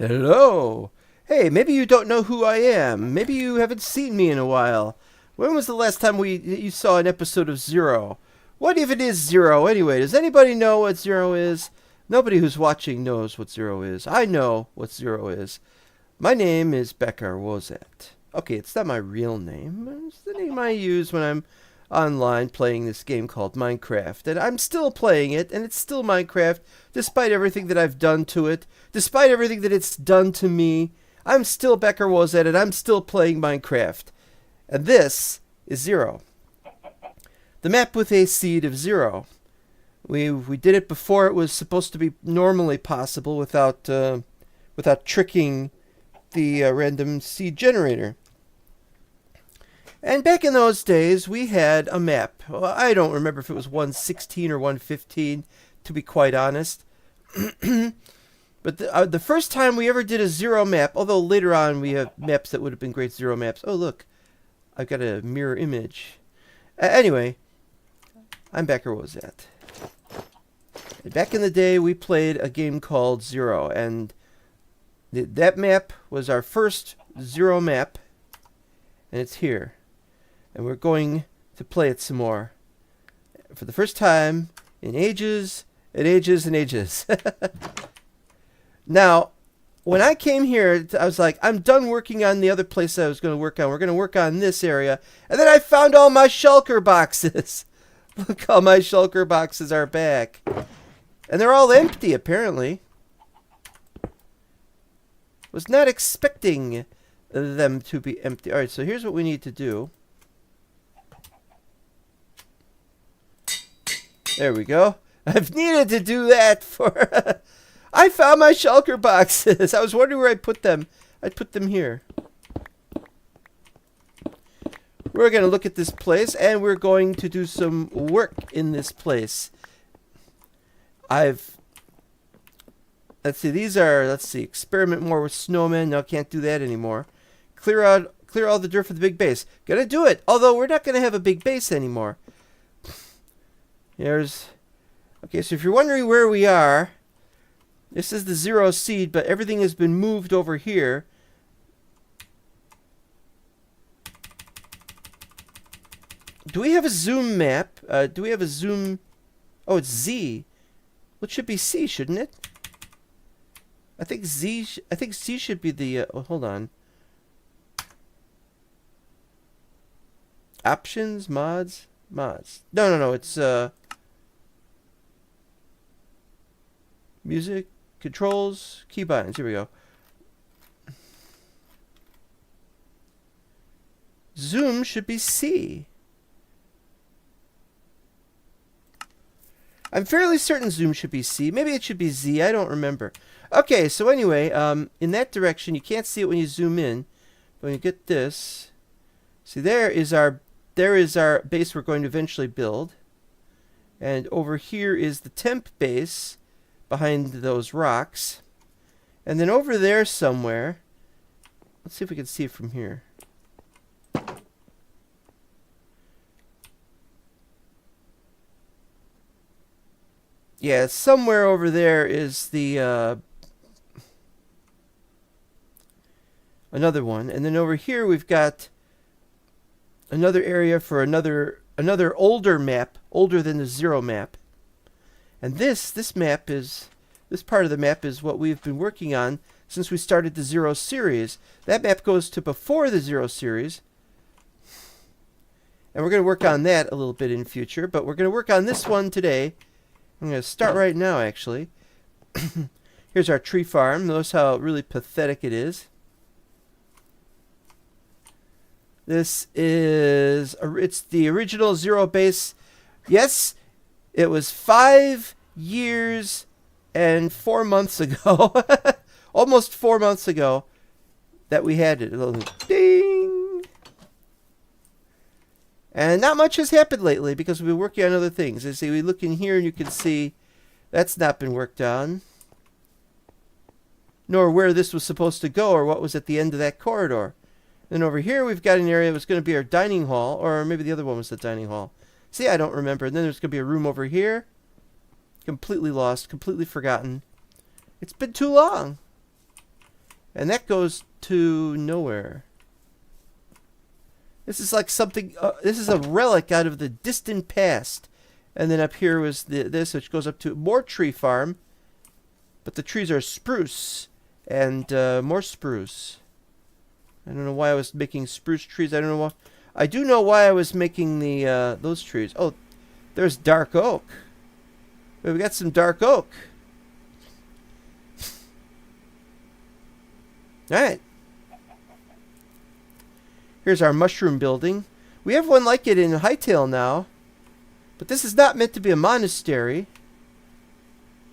Hello. Hey, maybe you don't know who I am. Maybe you haven't seen me in a while. When was the last time you saw an episode of Zero? What if it is Zero anyway? Does anybody know what Zero is? Nobody who's watching knows what Zero is. I know what Zero is. My name is Becker Wozet. Okay, it's not my real name. It's the name I use when I'm online playing this game called Minecraft. And I'm still playing it, and it's still Minecraft, despite everything that I've done to it, despite everything that it's done to me. I'm still Becker Wozet, and I'm still playing Minecraft. And this is Zero. The map with a seed of 0. We did it before it was supposed to be normally possible without tricking the random seed generator. And back in those days, we had a map. Well, I don't remember if it was 1.16 or 1.15, to be quite honest. But the first time we ever did a 0 map, although later on we have maps that would have been great 0 maps. Oh, look. I've got a mirror image. Anyway, I'm Becker Wozet. Back in the day, we played a game called Zero, and that map was our first 0 map, and it's here. And we're going to play it some more. For the first time in ages and ages and ages. Now, when I came here, I was like, I'm done working on the other place I was going to work on. We're going to work on this area. And then I found all my shulker boxes. Look, all my shulker boxes are back. And they're all empty, apparently. Was not expecting them to be empty. All right, so here's what we need to do. There we go. I've needed to do that for... I found my shulker boxes. I was wondering where I put them. I put them here. We're going to look at this place, and we're going to do some work in this place. Let's see, experiment more with snowmen. No, can't do that anymore. Clear all the dirt for the big base. Gonna do it, although we're not gonna have a big base anymore. Okay, so if you're wondering where we are, this is the 0 seed, but everything has been moved over here. Do we have a zoom map? Do we have a zoom? Oh, it's Z. Well, it should be C, shouldn't it? I think C should be the... hold on. Options, mods. No. It's music, controls, keybinds. Here we go. Zoom should be C. I'm fairly certain zoom should be C. Maybe it should be Z. I don't remember. Okay, so anyway, in that direction, you can't see it when you zoom in. But when you get this, see, there is our base we're going to eventually build. And over here is the temp base behind those rocks. And then over there somewhere, let's see if we can see it from here. Yeah, somewhere over there is the another one, and then over here we've got another area for another older map, older than the 0 map. And this part of the map is what we've been working on since we started the 0 series. That map goes to before the 0 series. And we're going to work on that a little bit in future, but we're going to work on this one today. I'm going to start right now, actually. Here's our tree farm. Notice how really pathetic it is. It's the original 0 base. Yes, it was 5 years and 4 months ago. Almost 4 months ago that we had it. A little ding. And not much has happened lately because we've been working on other things. As we look in here and you can see that's not been worked on. Nor where this was supposed to go or what was at the end of that corridor. Then over here we've got an area that was going to be our dining hall, or maybe the other one was the dining hall. See, I don't remember. And then there's going to be a room over here. Completely lost, completely forgotten. It's been too long. And that goes to nowhere. This is like something, this is a relic out of the distant past. And then up here was this, which goes up to more tree farm. But the trees are spruce. And more spruce. I don't know why I was making spruce trees. I don't know why. I do know why I was making the those trees. Oh, there's dark oak. We got some dark oak. Alright. Here's our mushroom building. We have one like it in Hightail now. But this is not meant to be a monastery.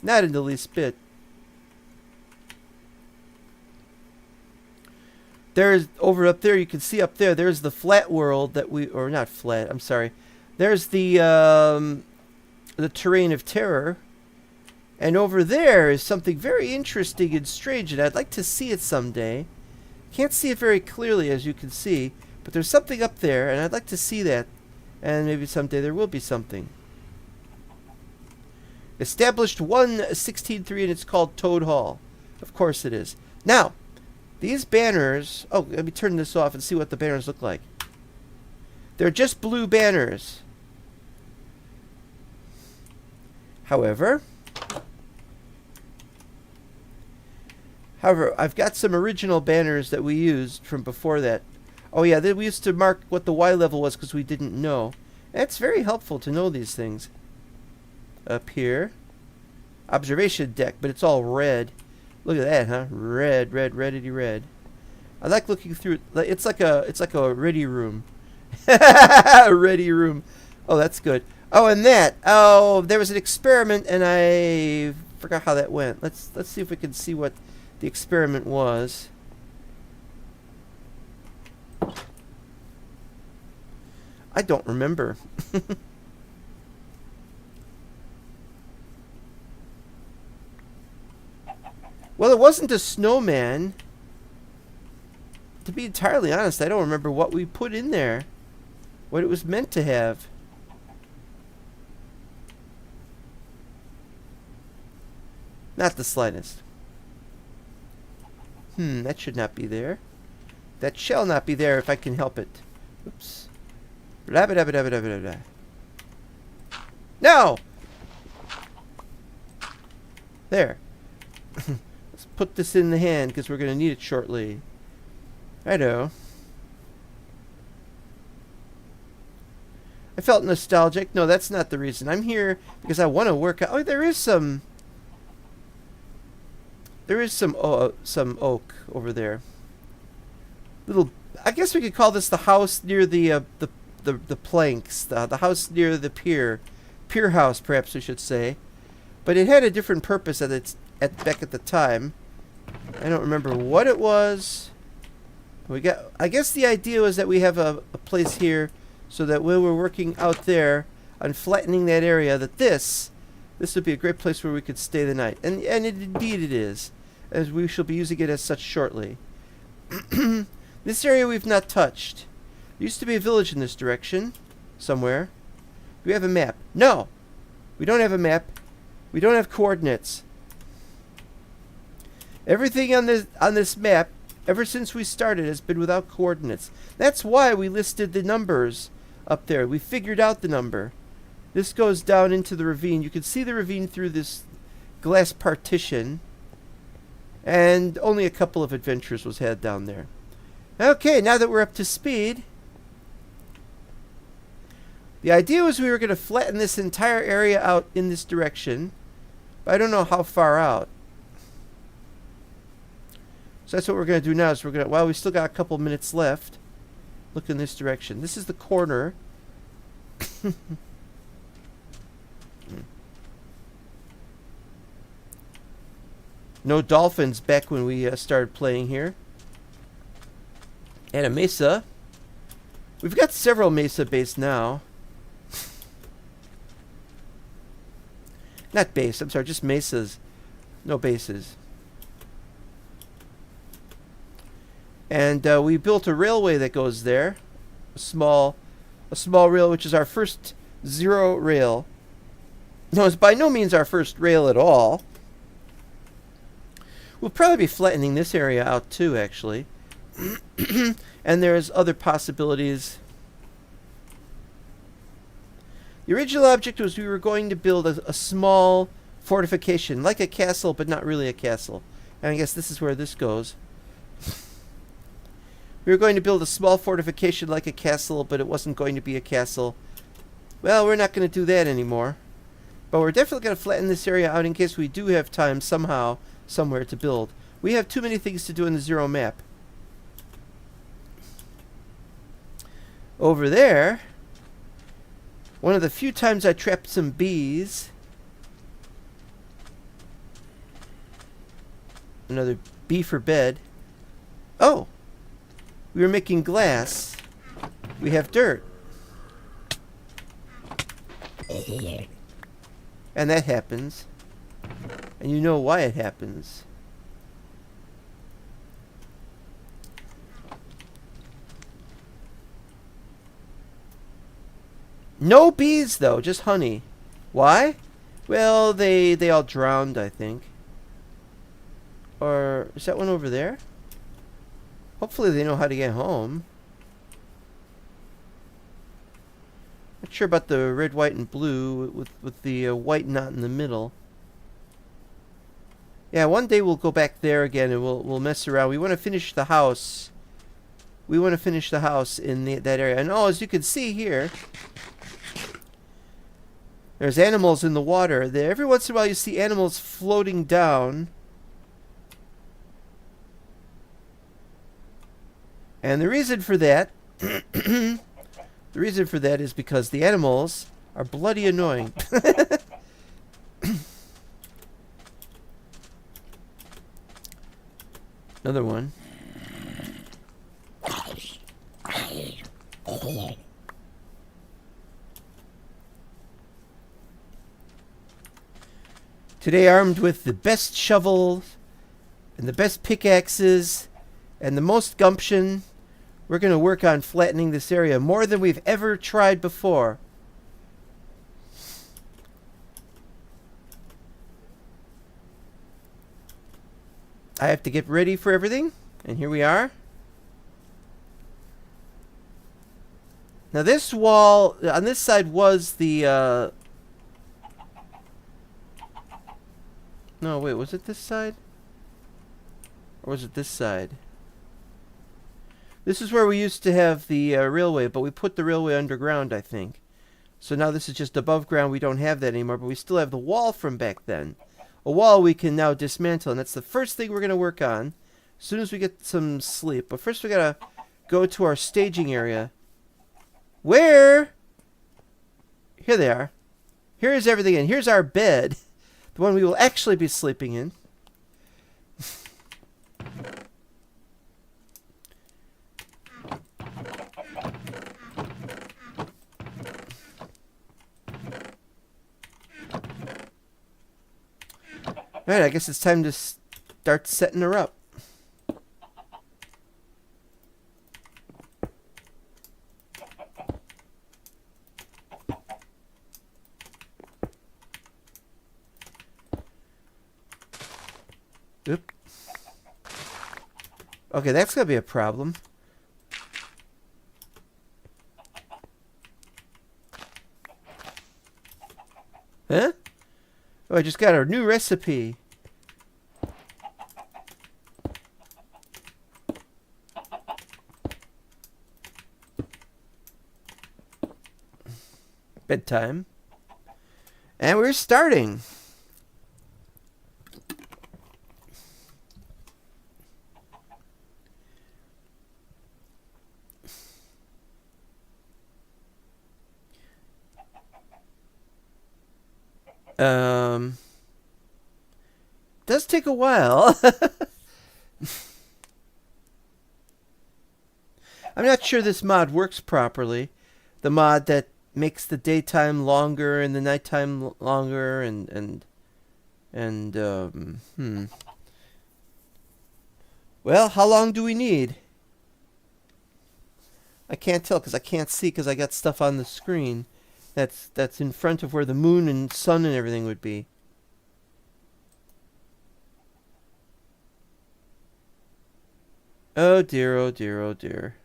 Not in the least bit. There's, over up there, you can see up there, there's the flat world that we, or not flat, I'm sorry. There's the terrain of terror. And over there is something very interesting and strange, and I'd like to see it someday. Can't see it very clearly, as you can see, but there's something up there, and I'd like to see that. And maybe someday there will be something. Established 1.16.3, and it's called Toad Hall. Of course it is. Now, these banners... Oh, let me turn this off and see what the banners look like. They're just blue banners. However, I've got some original banners that we used from before that. Oh yeah, we used to mark what the Y level was because we didn't know. It's very helpful to know these things. Up here, observation deck, but it's all red. Look at that, huh? Red, red, reddy red. I like looking through. It's like a ready room. Ready room. Oh, that's good. Oh, and that. Oh, there was an experiment, and I forgot how that went. Let's see if we can see what the experiment was. I don't remember. Well, it wasn't a snowman. To be entirely honest, I don't remember what we put in there. What it was meant to have. Not the slightest. That should not be there. That shall not be there if I can help it. Oops. Blah, blah, blah, blah, blah, blah, blah. No! There. Let's put this in the hand because we're going to need it shortly. Righto. I felt nostalgic. No, that's not the reason. I'm here because I want to work out. Oh, there is some oak over there. Little, I guess we could call this the house near the planks. The house near the pier house, perhaps we should say. But it had a different purpose back at the time. I don't remember what it was. I guess the idea was that we have a place here so that when we're working out there on flattening that area, that this would be a great place where we could stay the night. And indeed it is, as we shall be using it as such shortly. This area we've not touched. There used to be a village in this direction, somewhere. Do we have a map? No! We don't have a map. We don't have coordinates. Everything on this map, ever since we started, has been without coordinates. That's why we listed the numbers up there. We figured out the number. This goes down into the ravine. You can see the ravine through this glass partition. And only a couple of adventures was had down there. Okay, now that we're up to speed, the idea was we were going to flatten this entire area out in this direction, but I don't know how far out. So that's what we're going to do now. Is we're going to, well, we still got a couple minutes left. Look in this direction. This is the corner. No dolphins back when we started playing here. And a mesa. We've got several mesa base now. Not base, I'm sorry, just mesas. No bases. And we built a railway that goes there. A small rail, which is our first zero rail. No, it's by no means our first rail at all. We'll probably be flattening this area out too, actually. And there's other possibilities. The original object was we were going to build a small fortification, like a castle, but not really a castle. And I guess this is where this goes. We were going to build a small fortification like a castle, but it wasn't going to be a castle. Well, we're not going to do that anymore. But we're definitely going to flatten this area out in case we do have time somehow, somewhere to build. We have too many things to do in the Zero map. Over there, one of the few times I trapped some bees. Another bee for bed. Oh! We were making glass. We have dirt. And that happens. And you know why it happens. No bees, though. Just honey. Why? Well, they all drowned, I think. Or is that one over there? Hopefully they know how to get home. Not sure about the red, white, and blue with the white knot in the middle. Yeah, one day we'll go back there again and we'll mess around. We want to finish the house. We want to finish the house in that area. And oh, as you can see here, there's animals in the water. There, every once in a while you see animals floating down. And the reason for that, the reason for that is because the animals are bloody annoying. Another one. Today, armed with the best shovels and the best pickaxes and the most gumption, we're going to work on flattening this area more than we've ever tried before. I have to get ready for everything, and here we are. Now this wall, on this side was the, no, wait, was it this side? Or was it this side? This is where we used to have the railway, but we put the railway underground, I think. So now this is just above ground. We don't have that anymore, but we still have the wall from back then. A wall we can now dismantle, and that's the first thing we're going to work on as soon as we get some sleep. But first we got to go to our staging area. Where? Here they are. Here is everything, and here's our bed. The one we will actually be sleeping in. Alright, I guess it's time to start setting her up. Oop. Okay, that's gonna be a problem. Huh? Oh, I just got a new recipe. Bedtime. And we're starting. Does take a while. I'm not sure this mod works properly. The mod that makes the daytime longer and the nighttime longer Well, how long do we need? I can't tell because I can't see because I got stuff on the screen that's in front of where the moon and sun and everything would be. Oh dear, oh dear, oh dear.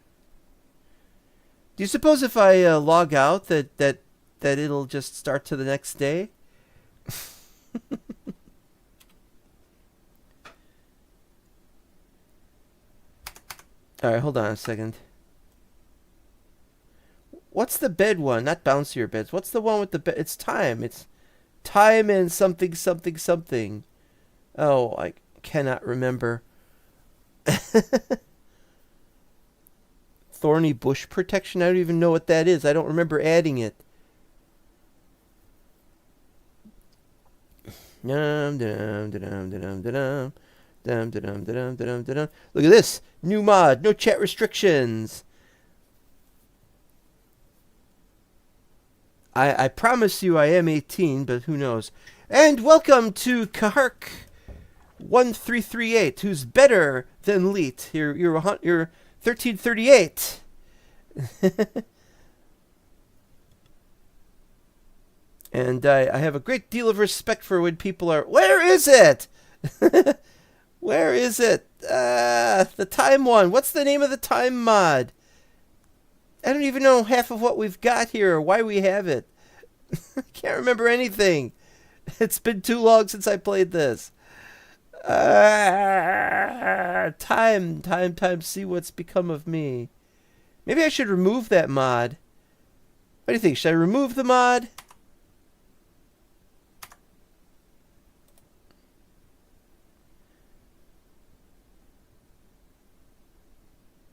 Do you suppose if I log out that it'll just start to the next day? Alright, hold on a second. What's the bed one? Not bouncier beds. What's the one with the bed? It's time. It's time and something, something, something. Oh, I cannot remember. Thorny bush protection? I don't even know what that is. I don't remember adding it. Look at this. New mod. No chat restrictions. I promise you I am 18, but who knows. And welcome to Kahark 1338, who's better than Leet. You're 1338. And I have a great deal of respect for when people are... Where is it? Where is it? The time one. What's the name of the time mod? I don't even know half of what we've got here or why we have it. I can't remember anything. It's been too long since I played this. Time, see what's become of me. Maybe I should remove that mod. What do you think? Should I remove the mod?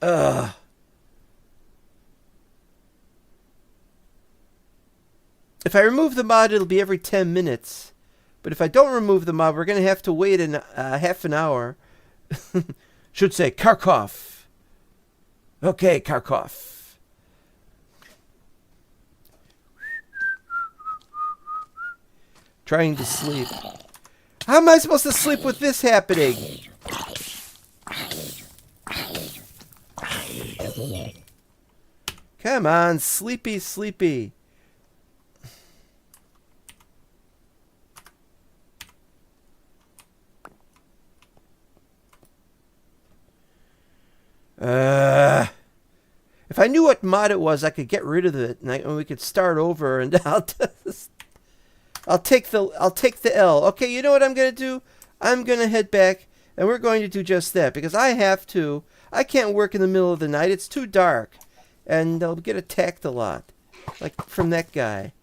Ugh. If I remove the mod, it'll be every 10 minutes. But if I don't remove the mod, we're going to have to wait half an hour. Should say Kharkov. Okay, Kharkov. Trying to sleep. How am I supposed to sleep with this happening? Come on, sleepy, sleepy. If I knew what mod it was, I could get rid of it, and we could start over. And I'll take the L. Okay, you know what I'm gonna do? I'm gonna head back, and we're going to do just that because I have to. I can't work in the middle of the night. It's too dark, and I'll get attacked a lot, like from that guy.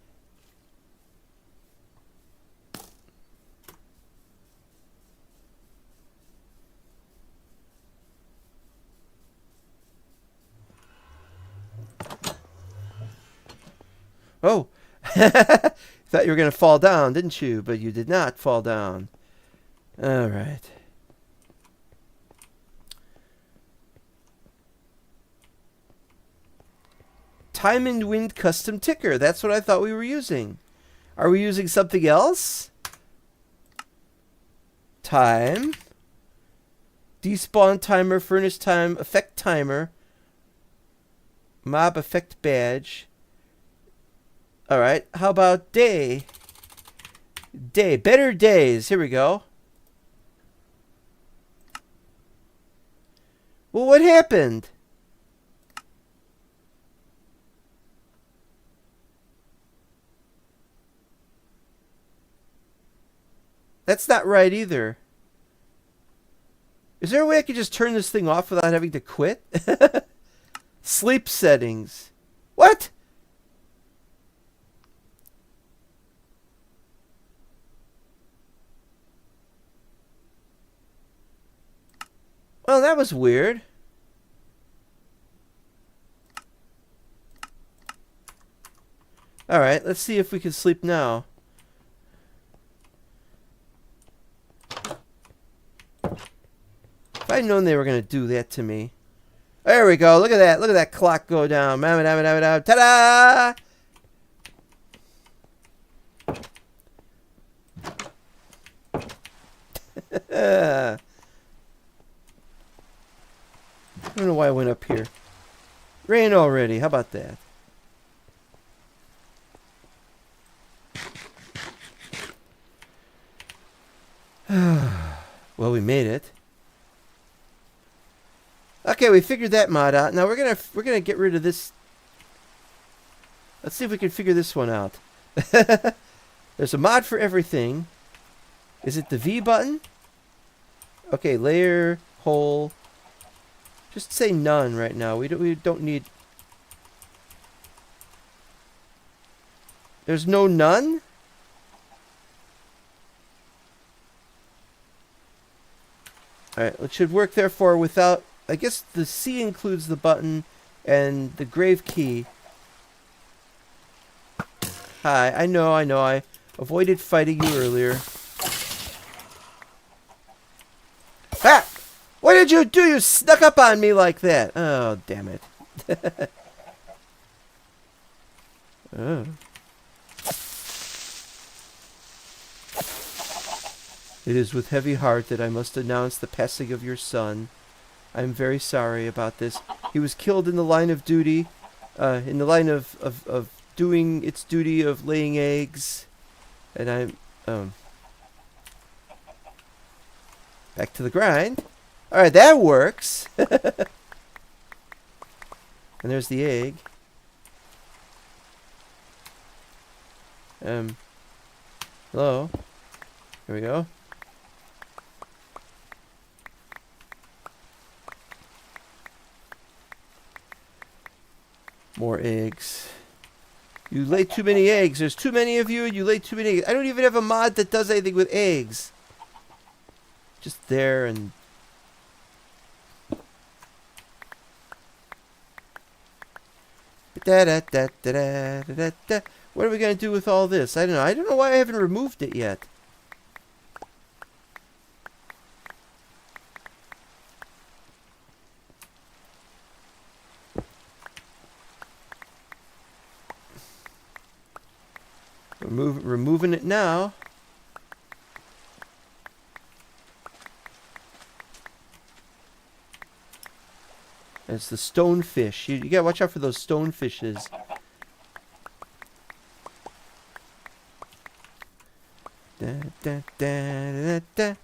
Oh, thought you were going to fall down, didn't you? But you did not fall down. All right. Time and Wind custom ticker. That's what I thought we were using. Are we using something else? Time. Despawn timer, furnace time, effect timer, mob effect badge. Alright, how about day? Day, better days. Here we go. Well, what happened? That's not right either. Is there a way I could just turn this thing off without having to quit? Sleep settings. What? Well, that was weird. Alright, let's see if we can sleep now. If I'd known they were going to do that to me. There we go. Look at that. Look at that clock go down. Ta-da! I don't know why I went up here. Rain already. How about that? Well, we made it. Okay, we figured that mod out. Now we're gonna get rid of this. Let's see if we can figure this one out. There's a mod for everything. Is it the V button? Okay, layer, hole. Just say none right now. We don't need. There's no none? Alright, it should work therefore without... I guess the C includes the button and the grave key. Hi, I know. I avoided fighting you earlier. Ah! What did you do? You snuck up on me like that. Oh, damn it. Oh. It is with heavy heart that I must announce the passing of your son. I am very sorry about this. He was killed in the line of duty, in the line of doing its duty of laying eggs. And I'm, back to the grind. Alright, that works. And there's the egg. Hello? Here we go. More eggs. You lay too many eggs. There's too many of you and you lay too many eggs. I don't even have a mod that does anything with eggs. Just there and... Da-da-da-da-da-da-da. What are we going to do with all this? I don't know. I don't know why I haven't removed it yet. Removing it now. And it's the stonefish. You gotta watch out for those stonefishes. Da, da, da, da, da.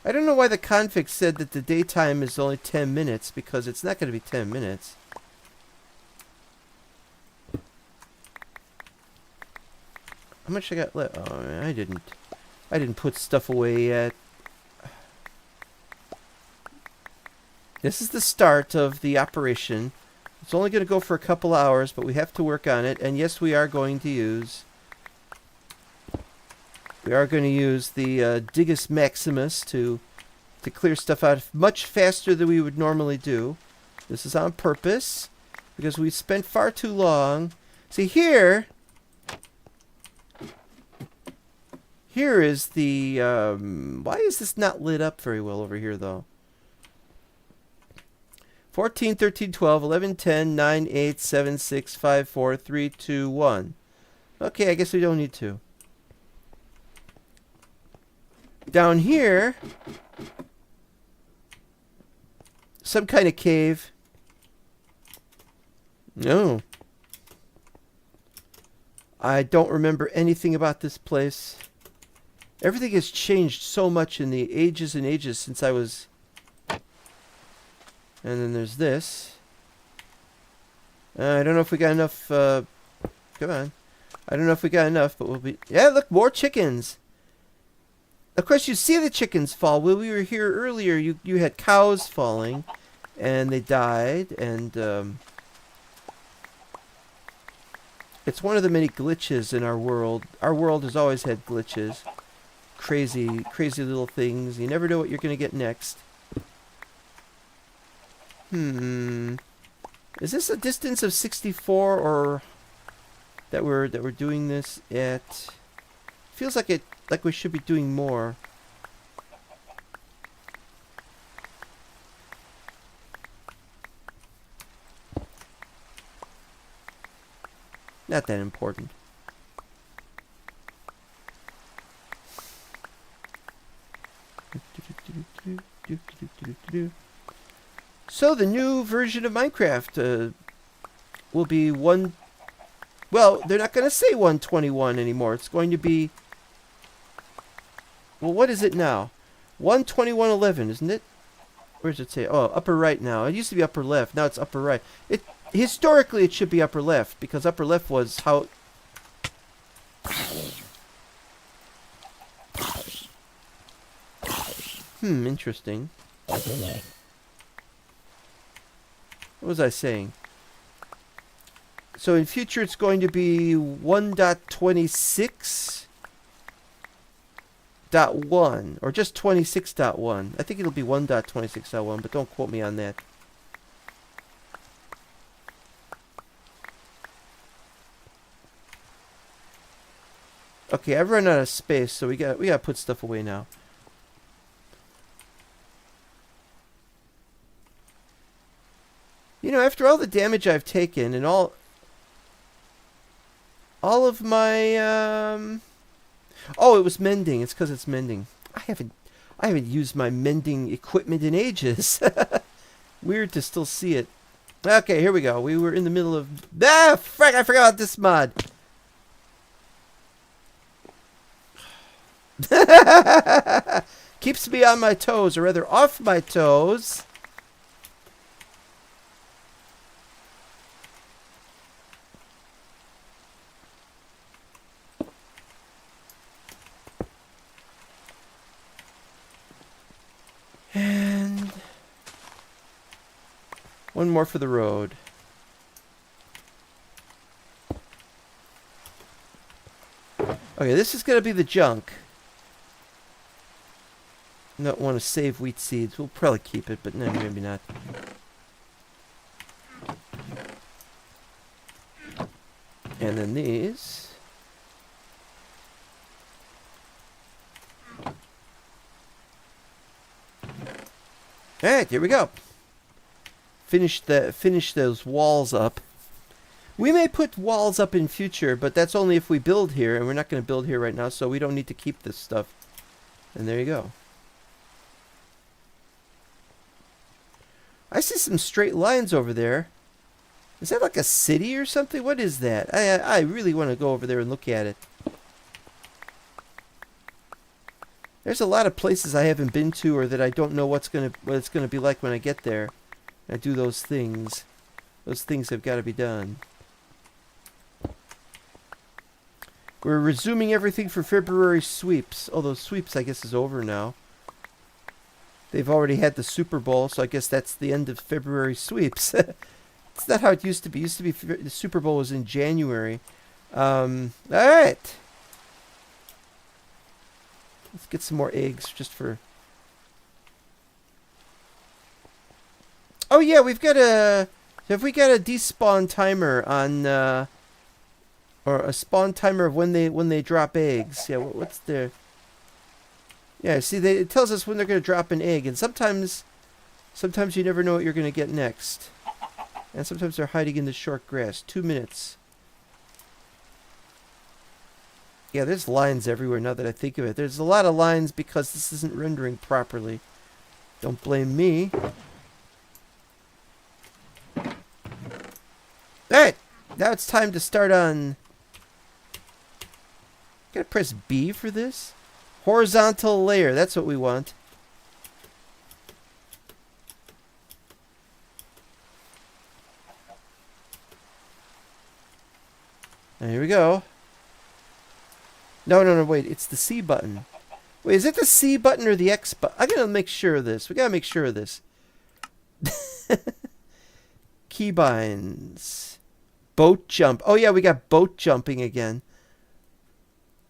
I don't know why the config said that the daytime is only 10 minutes, because it's not going to be 10 minutes. How much I got left? Oh, I didn't put stuff away yet. This is the start of the operation. It's only going to go for a couple hours, but we have to work on it. And yes, we are going to use... We are going to use the Digus Maximus to clear stuff out much faster than we would normally do. This is on purpose, because we spent far too long. See, here is the... why is this not lit up very well over here, though? 14, 13, 12, 11, 10, 9, 8, 7, 6, 5, 4, 3, 2, 1. Okay, I guess we don't need to. Down here, some kind of cave. No. I don't remember anything about this place. Everything has changed so much in the ages and ages since I was... And then there's this. I don't know if we got enough... come on. I don't know if we got enough, but we'll be... Yeah, look, more chickens. Of course, you see the chickens fall. When we were here earlier, you had cows falling, and they died, and it's one of the many glitches in our world. Our world has always had glitches. Crazy, crazy little things. You never know what you're going to get next. Is this a distance of 64, or that we're doing this at? Feels like it. Like we should be doing more. Not that important. So the new version of Minecraft will be one. Well, they're not going to say 121 anymore. It's going to be. Well, what is it now? 121.11, isn't it? Where does it say? Oh, upper right now. It used to be upper left. Now it's upper right. Historically, it should be upper left because upper left was how. Interesting. What was I saying? So in future, it's going to be 1.26.1 or just 26.1. I think it'll be 1.26.1, but don't quote me on that. Okay, I've run out of space, so we got to put stuff away now. You know, after all the damage I've taken and all of my oh, it was mending. It's because it's mending. I haven't used my mending equipment in ages. Weird to still see it. Okay, here we go. We were in the middle of frick! I forgot about this mod. Keeps me on my toes, or rather off my toes. And one more for the road. Okay, this is going to be the junk. Not want to save wheat seeds. We'll probably keep it, but no, maybe not. And then these. Alright, here we go. Finish those walls up. We may put walls up in future, but that's only if we build here, and we're not going to build here right now, so we don't need to keep this stuff. And there you go. I see some straight lines over there. Is that like a city or something? What is that? I really want to go over there and look at it. There's a lot of places I haven't been to, or that I don't know what it's gonna be like when I get there. I do those things. Those things have got to be done. We're resuming everything for February sweeps. Although sweeps, I guess, is over now. They've already had the Super Bowl, so I guess that's the end of February sweeps. It's not how it used to be. It used to be the Super Bowl was in January. All right. Let's get some more eggs just for... Oh yeah, we've got a... Have we got a despawn timer on... or a spawn timer of when they drop eggs? Yeah, what's their... Yeah, see, it tells us when they're going to drop an egg, and sometimes you never know what you're going to get next. And sometimes they're hiding in the short grass. 2 minutes. Yeah, there's lines everywhere now that I think of it. There's a lot of lines because this isn't rendering properly. Don't blame me. Alright, now it's time to start on... Gotta press B for this? Horizontal layer, that's what we want. And here we go. No, wait, it's the C button. Wait, is it the C button or the X button? I gotta make sure of this. We gotta make sure of this. Keybinds. Boat jump. Oh yeah, we got boat jumping again.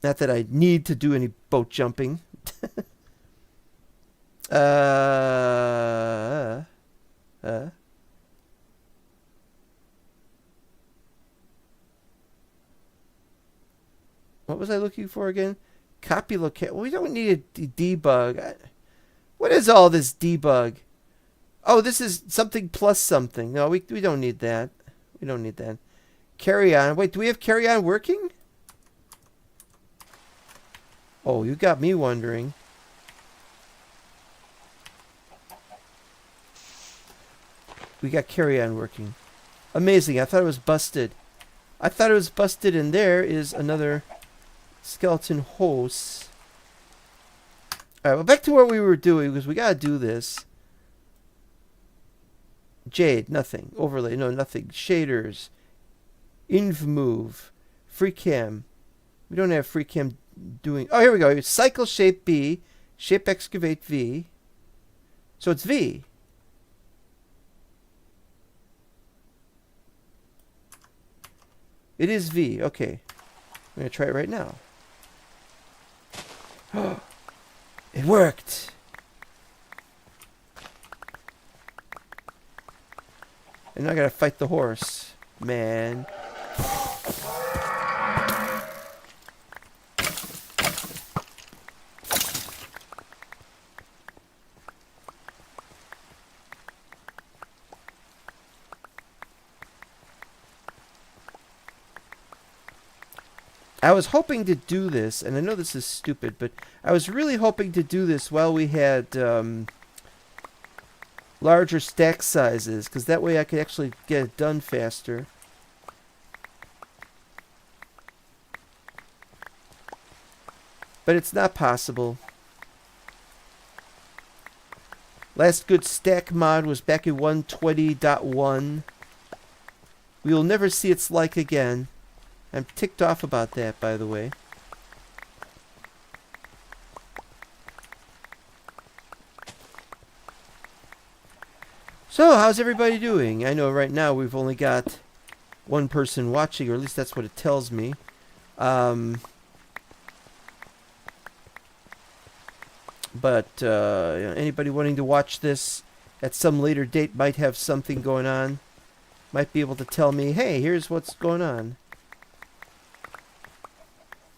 Not that I need to do any boat jumping. What was I looking for again? Copy locale. Well, we don't need a debug. What is all this debug? Oh, this is something plus something. No, we don't need that. We don't need that. Carry on. Wait, do we have carry on working? Oh, you got me wondering. We got carry-on working. Amazing. I thought it was busted. I thought it was busted, and there is another skeleton host. Alright, well, back to what we were doing, because we gotta do this. Jade, nothing. Overlay, no, nothing. Shaders. Inv move. Free cam. We don't have free cam doing... Oh, here we go. Cycle shape B. Shape excavate V. So it's V. It is V. Okay. I'm going to try it right now. It worked. And now I got to fight the horse. Man. I was hoping to do this, and I know this is stupid, but I was really hoping to do this while we had larger stack sizes, because that way I could actually get it done faster. But it's not possible. Last good stack mod was back in 120.1. We will never see its like again. I'm ticked off about that, by the way. So, how's everybody doing? I know right now we've only got one person watching, or at least that's what it tells me. But you know, anybody wanting to watch this at some later date might have something going on. Might be able to tell me, hey, here's what's going on.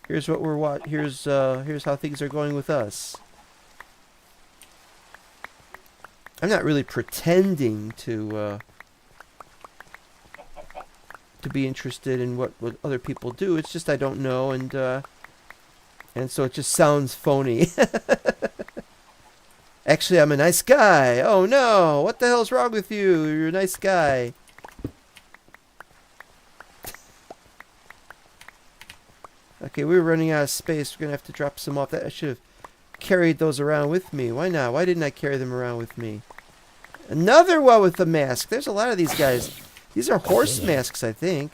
Here's what we're here's how things are going with us. I'm not really pretending to be interested in what other people do. It's just I don't know, and so it just sounds phony. Actually, I'm a nice guy. Oh no! What the hell's wrong with you? You're a nice guy. Okay, we were running out of space. We're gonna have to drop some off. That I should have carried those around with me. Why not? Why didn't I carry them around with me? Another one with the mask. There's a lot of these guys. These are horse masks, I think.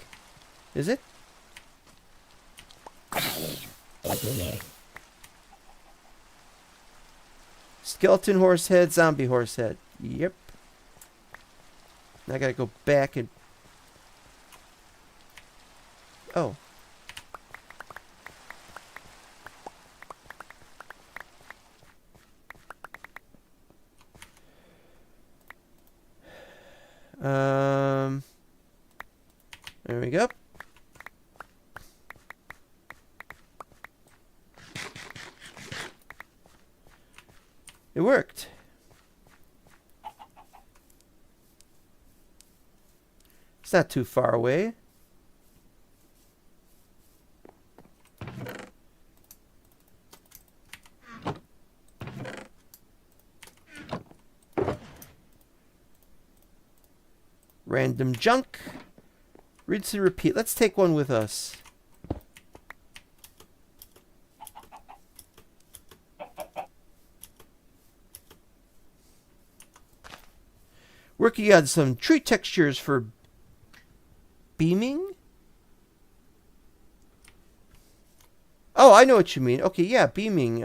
Is it? Skeleton horse head, zombie horse head. Yep. Now I gotta go back and... Oh. There we go. It worked. It's not too far away. Random junk. Rinse and repeat. Let's take one with us. Working on some tree textures for beaming? Oh, I know what you mean. Okay, yeah, beaming.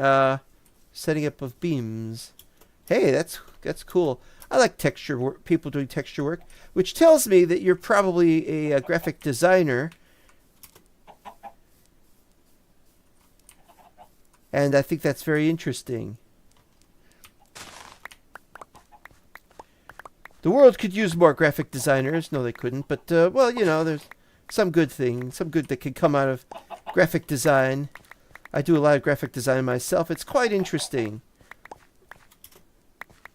Setting up of beams. Hey, that's cool. I like texture work, people doing texture work, which tells me that you're probably a graphic designer. And I think that's very interesting. The world could use more graphic designers. No, they couldn't. But, well, you know, there's some good thing, some good that can come out of graphic design. I do a lot of graphic design myself. It's quite interesting.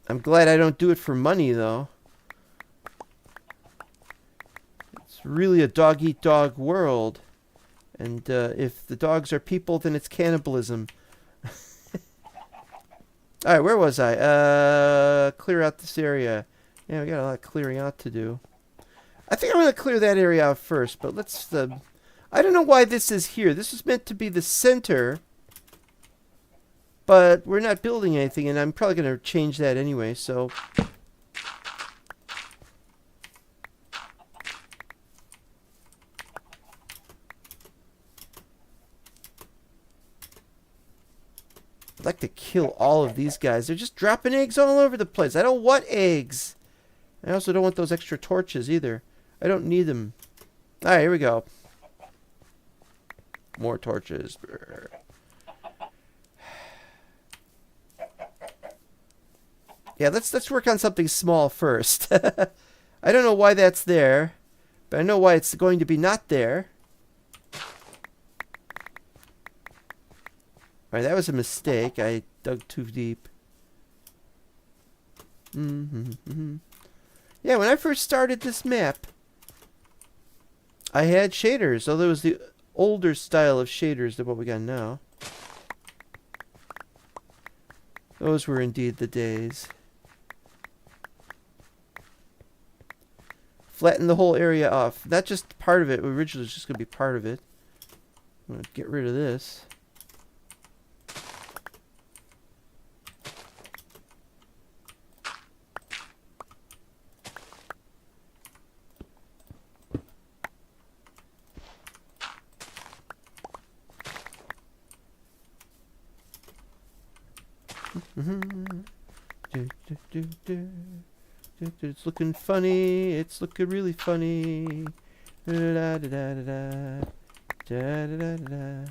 I'm glad I don't do it for money, though. It's really a dog-eat-dog world. And if the dogs are people, then it's cannibalism. Alright, where was I? Clear out this area. Yeah, we got a lot of clearing out to do. I think I'm going to clear that area out first, but let's... I don't know why this is here. This was meant to be the center, but we're not building anything, and I'm probably going to change that anyway, so... I'd like to kill all of these guys. They're just dropping eggs all over the place. I don't want eggs. I also don't want those extra torches either. I don't need them. Alright, here we go. More torches. Yeah, let's work on something small first. I don't know why that's there, but I know why it's going to be not there. Alright, that was a mistake. I dug too deep. Yeah, when I first started this map, I had shaders, although it was the older style of shaders than what we got now. Those were indeed the days. Flatten the whole area off. Not just part of it. Originally it was just going to be part of it. I'm going to get rid of this. It's looking funny. It's looking really funny. Da da da da da da da da da.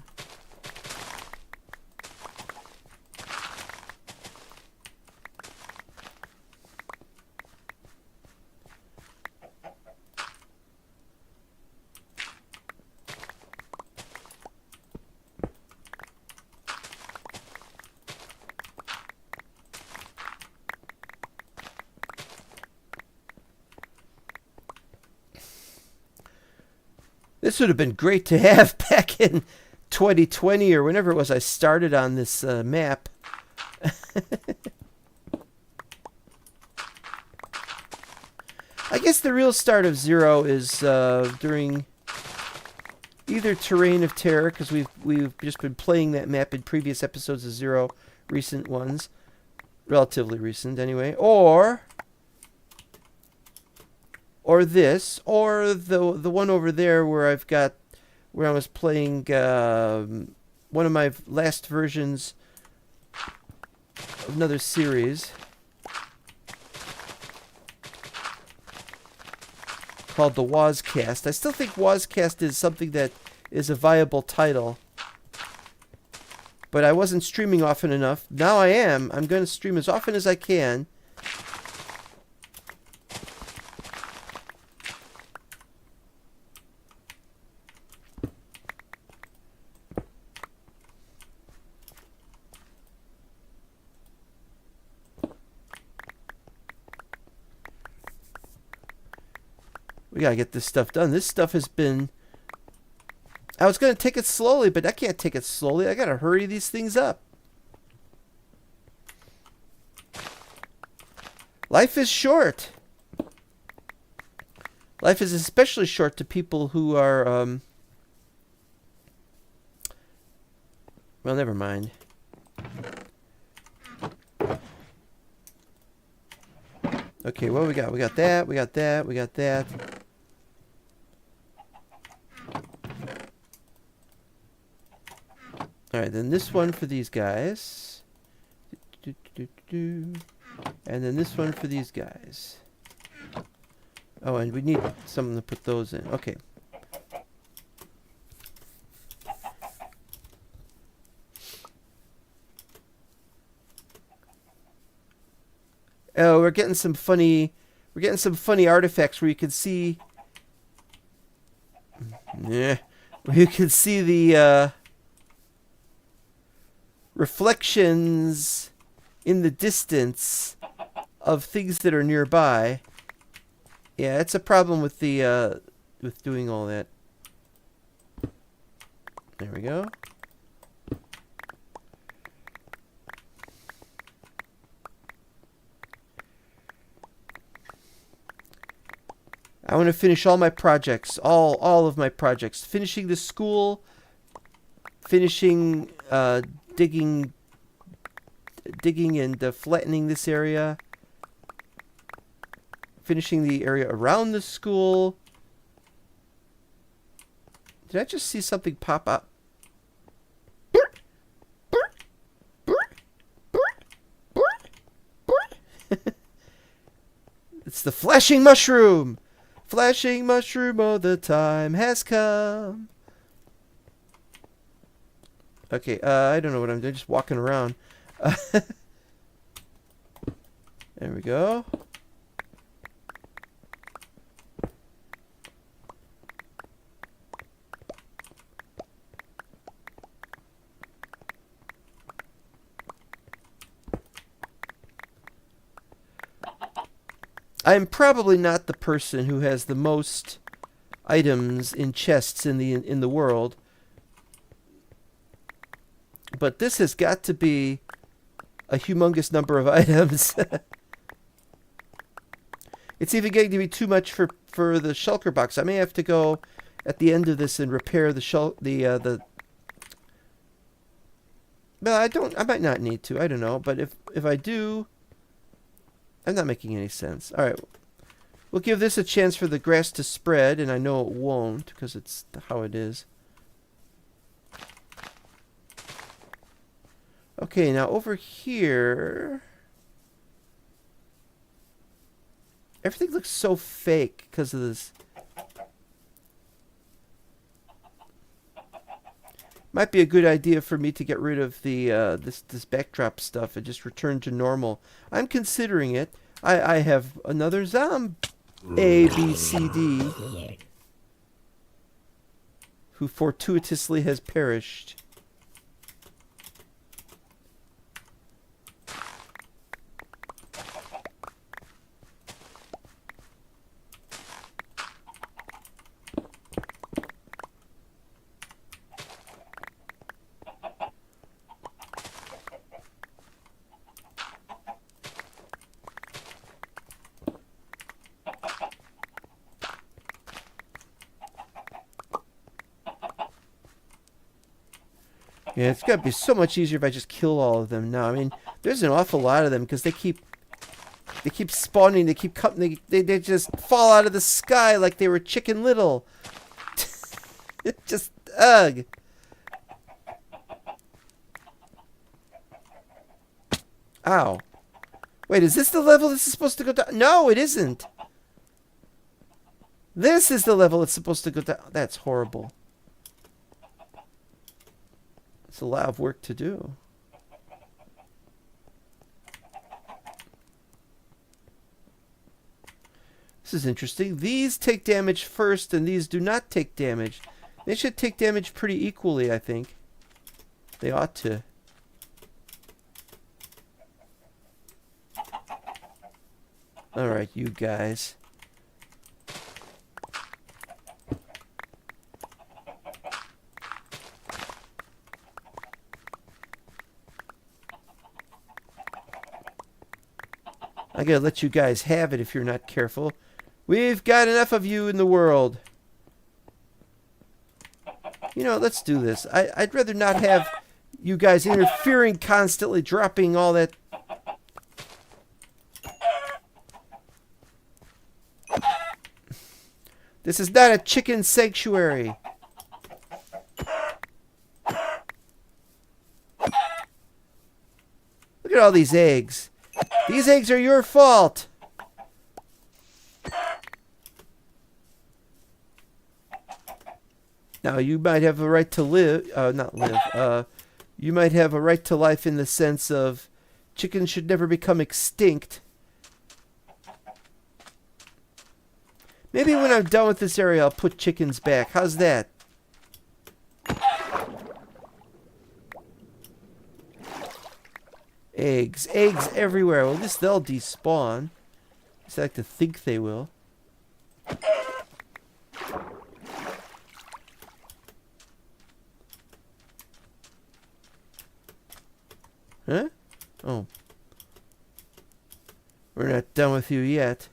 This would have been great to have back in 2020 or whenever it was I started on this map. I guess the real start of Zero is during either Terrain of Terror, because we've just been playing that map in previous episodes of Zero, recent ones, relatively recent anyway, or this, or the one over there where I was playing one of my last versions of another series called the Wazcast. I still think Wazcast is something that is a viable title, but I wasn't streaming often enough. Now I am. I'm going to stream as often as I can. We gotta get this stuff done. This stuff has been... I was gonna take it slowly, but I can't take it slowly. I gotta hurry these things up. Life is short. Life is especially short to people who are... Well, never mind. Okay, what we got? We got that, we got that, we got that. Alright, then this one for these guys. And then this one for these guys. Oh, and we need something to put those in. Okay. Oh, we're getting some funny artifacts where you can see... Yeah. Where you can see the, reflections in the distance of things that are nearby. Yeah, it's a problem with the with doing all that. There we go. I want to finish all my projects, all of my projects. Finishing the school, finishing digging and flattening this area, finishing the area around the school. Did I just see something pop up? It's the flashing mushroom. Flashing mushroom, oh, the time has come. Okay, I don't know what I'm doing. Just walking around. There we go. I'm probably not the person who has the most items in chests in the world, but this has got to be a humongous number of items. It's even getting to be too much for the shulker box. I may have to go at the end of this and repair the Well, I might not need to. I don't know, but if I do, I'm not making any sense. All right. We'll give this a chance for the grass to spread, and I know it won't because it's how it is. Okay, now over here, everything looks so fake because of this. Might be a good idea for me to get rid of the this backdrop stuff and just return to normal. I'm considering it. I have another zombie, A, B, C, D, who fortuitously has perished. Yeah, it's got to be so much easier if I just kill all of them now. I mean, there's an awful lot of them because they keep spawning. They keep coming. They just fall out of the sky like they were Chicken Little. Just ugh. Ow. Wait, is this the level this is supposed to go down? No, it isn't. This is the level it's supposed to go down. That's horrible. It's a lot of work to do. This is interesting. These take damage first and these do not take damage. They should take damage pretty equally, I think. They ought to. Alright, you guys. I gotta let you guys have it if you're not careful. We've got enough of you in the world. You know, let's do this. I'd rather not have you guys interfering constantly, dropping all that. This is not a chicken sanctuary. Look at all these eggs. These eggs are your fault. Now, you might have a right to live, not live, you might have a right to life in the sense of chickens should never become extinct. Maybe when I'm done with this area, I'll put chickens back. How's that? Eggs. Eggs everywhere. Well, at least they'll despawn. At least I like to think they will. Huh? Oh. We're not done with you yet.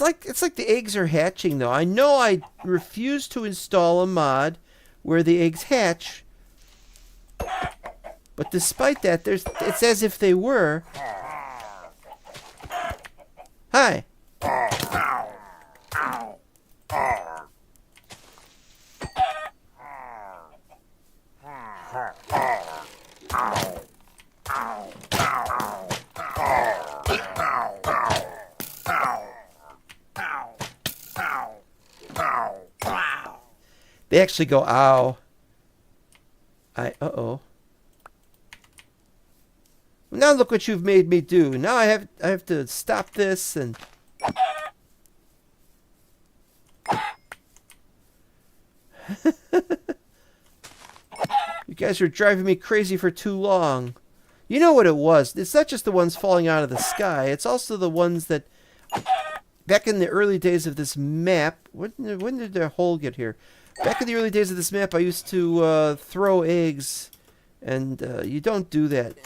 it's like the eggs are hatching though. I know I refuse to install a mod where the eggs hatch, but despite that, it's as if they were. Hi. They actually go, ow. Uh-oh. Now look what you've made me do. Now I have to stop this and... You guys are driving me crazy for too long. You know what it was. It's not just the ones falling out of the sky. It's also the ones that... Back in the early days of this map... When did the hole get here? Back in the early days of this map, I used to throw eggs. And you don't do that.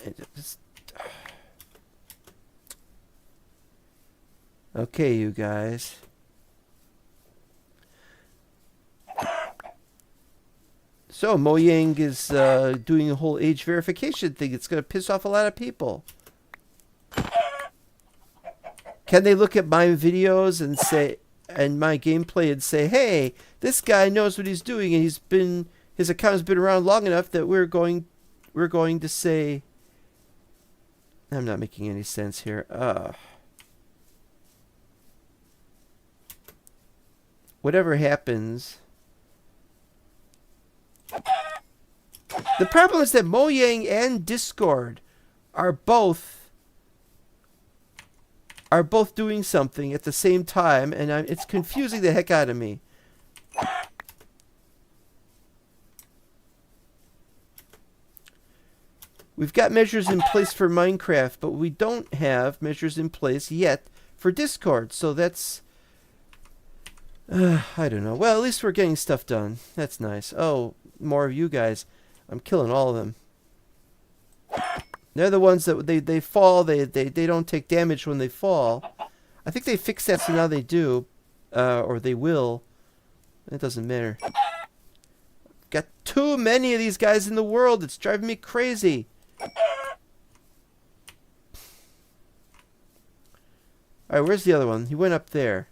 Okay, you guys. So, Mojang is doing a whole age verification thing. It's going to piss off a lot of people. Can they look at my videos and say, and my gameplay and say, hey, this guy knows what he's doing and his account has been around long enough that we're going to say... I'm not making any sense here. Whatever happens... The problem is that Mojang and Discord are both doing something at the same time, and it's confusing the heck out of me. We've got measures in place for Minecraft, but we don't have measures in place yet for Discord, so that's... I don't know. Well, at least we're getting stuff done. That's nice. Oh, more of you guys. I'm killing all of them. They're the ones that they fall. They don't take damage when they fall. I think they fixed that, so now they do, or they will. It doesn't matter. Got too many of these guys in the world. It's driving me crazy. All right, where's the other one? He went up there.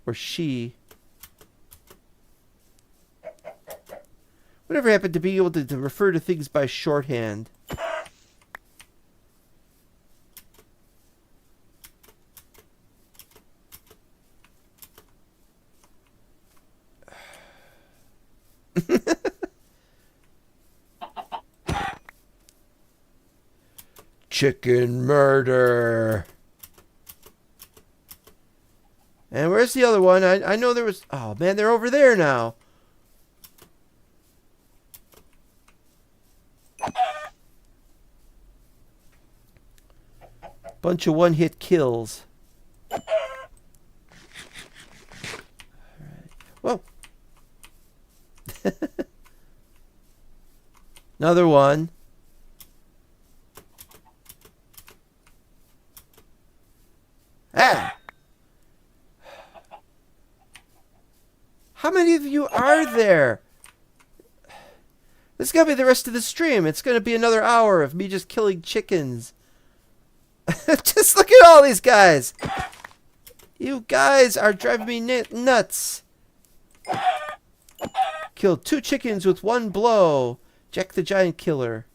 Or she. Whatever happened to being able to refer to things by shorthand? Chicken murder. And where's the other one? I know there was... Oh, man, they're over there now. Bunch of one-hit kills. All right. Whoa. Another one. Ah! How many of you are there? This is going to be the rest of the stream. It's going to be another hour of me just killing chickens. Just look at all these guys. You guys are driving me nuts. Killed 2 chickens with 1 blow. Jack the Giant Killer.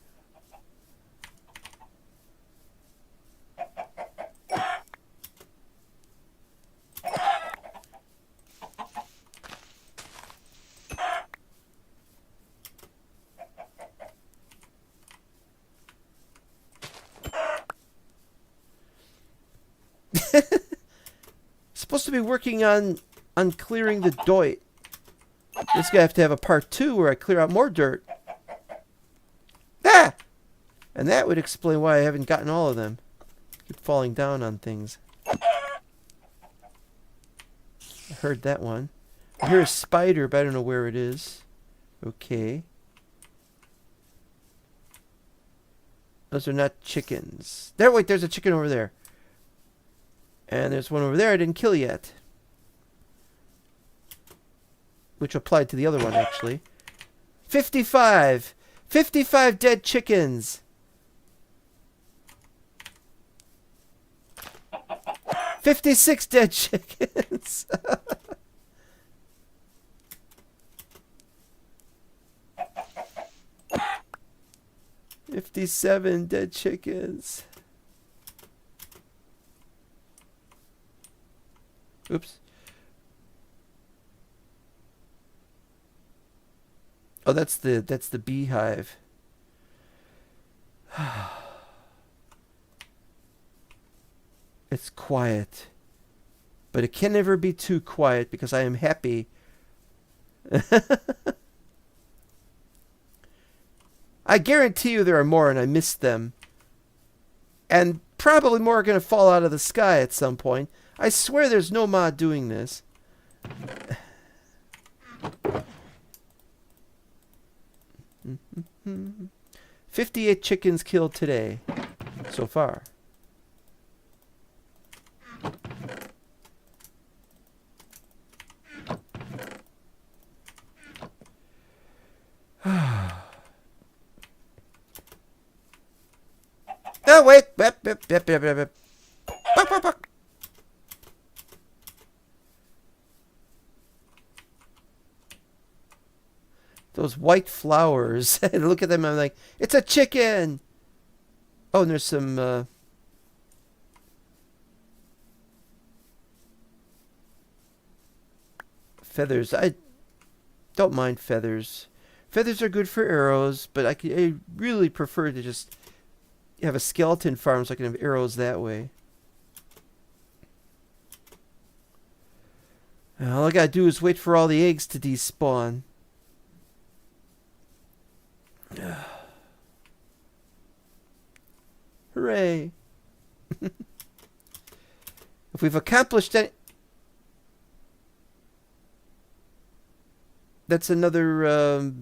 Supposed to be working on clearing the dirt. This guy have to have a part 2 where I clear out more dirt. Ah! And that would explain why I haven't gotten all of them. Keep falling down on things. I heard that one. I hear a spider, but I don't know where it is. Okay. Those are not chickens. There, wait, there's a chicken over there. And there's one over there I didn't kill yet. Which applied to the other one, actually. 55! 55 dead chickens! 56 dead chickens! 57 dead chickens. Oops. Oh, that's the beehive. It's quiet. But it can never be too quiet because I am happy. I guarantee you there are more and I missed them. And probably more are going to fall out of the sky at some point. I swear there's no mod doing this. 58 chickens killed today so far. Oh, wait. Those white flowers. I look at them and I'm like, it's a chicken. Oh, and there's some feathers. I don't mind feathers. Feathers are good for arrows, but I really prefer to just have a skeleton farm so I can have arrows that way. And all I gotta do is wait for all the eggs to despawn. Hooray! If we've accomplished that, that's another.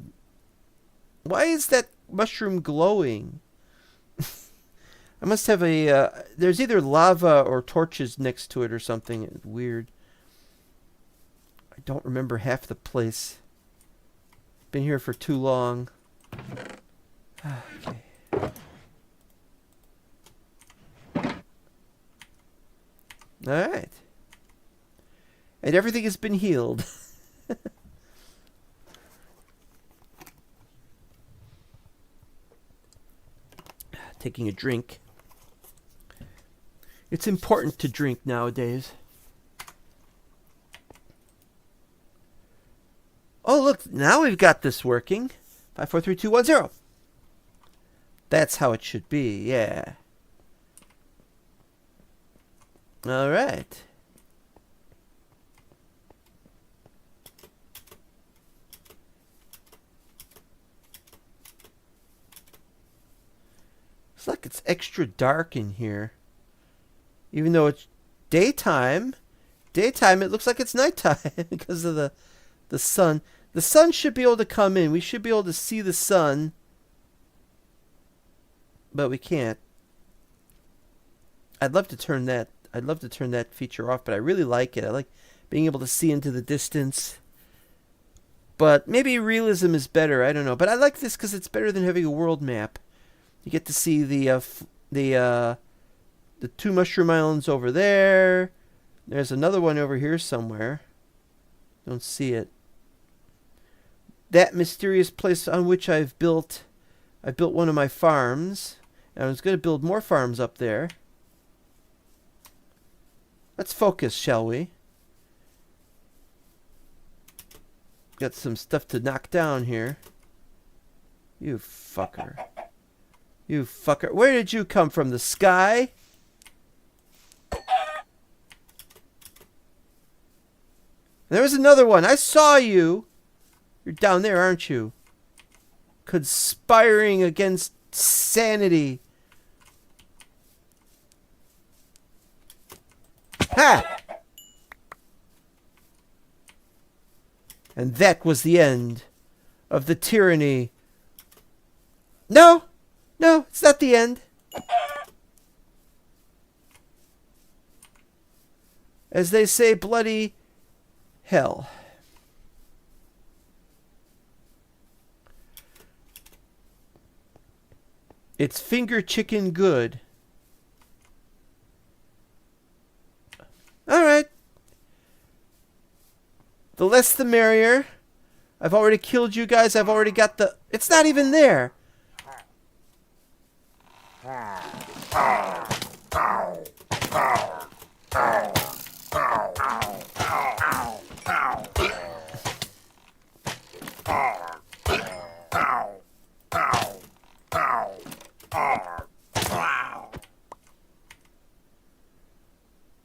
Why is that mushroom glowing? I must have a. There's either lava or torches next to it or something. It's weird. I don't remember half the place. Been here for too long. Okay. Alright. And everything has been healed. Taking a drink. It's important to drink nowadays. Oh, look, now we've got this working. 5, 4, 3, 2, 1, 0. That's how it should be, yeah. All right. It's like it's extra dark in here. Even though it's daytime. Daytime, it looks like it's nighttime because of the sun. The sun should be able to come in. We should be able to see the sun. But we can't. I'd love to turn that feature off, but I really like it. I like being able to see into the distance. But maybe realism is better. I don't know. But I like this because it's better than having a world map. You get to see the 2 mushroom islands over there. There's another one over here somewhere. Don't see it. That mysterious place on which I built one of my farms. And I was going to build more farms up there. Let's focus, shall we? Got some stuff to knock down here. You fucker. You fucker. Where did you come from? The sky? There was another one. I saw you. You're down there, aren't you? Conspiring against sanity. Ha! And that was the end of the tyranny. No! No, it's not the end. As they say, bloody hell. It's finger chicken good. Alright. The less the merrier. I've already killed you guys. I've already got the... It's not even there.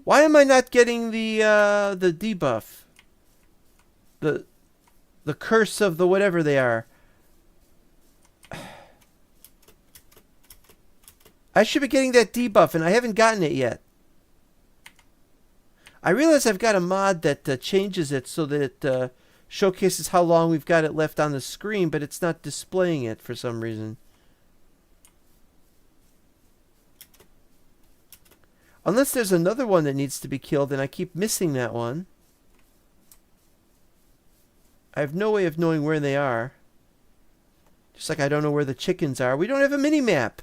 Why am I not getting the debuff? The curse of the whatever they are. I should be getting that debuff, and I haven't gotten it yet. I realize I've got a mod that changes it so that it showcases how long we've got it left on the screen, but it's not displaying it for some reason. Unless there's another one that needs to be killed, and I keep missing that one. I have no way of knowing where they are. Just like I don't know where the chickens are. We don't have a mini-map.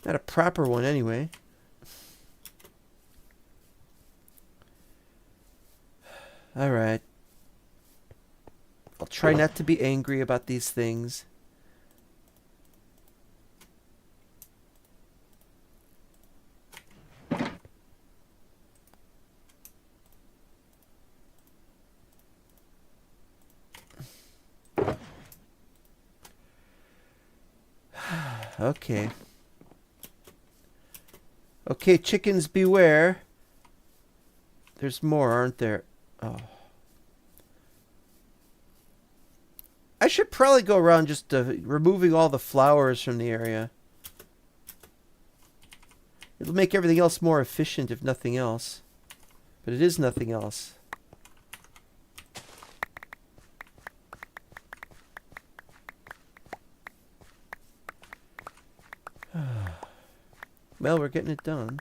Not a proper one, anyway. Alright. I'll try not to be angry about these things. Okay. Okay, chickens beware. There's more, aren't there? Oh. I should probably go around just removing all the flowers from the area. It'll make everything else more efficient, if nothing else. But it is nothing else. Well, we're getting it done.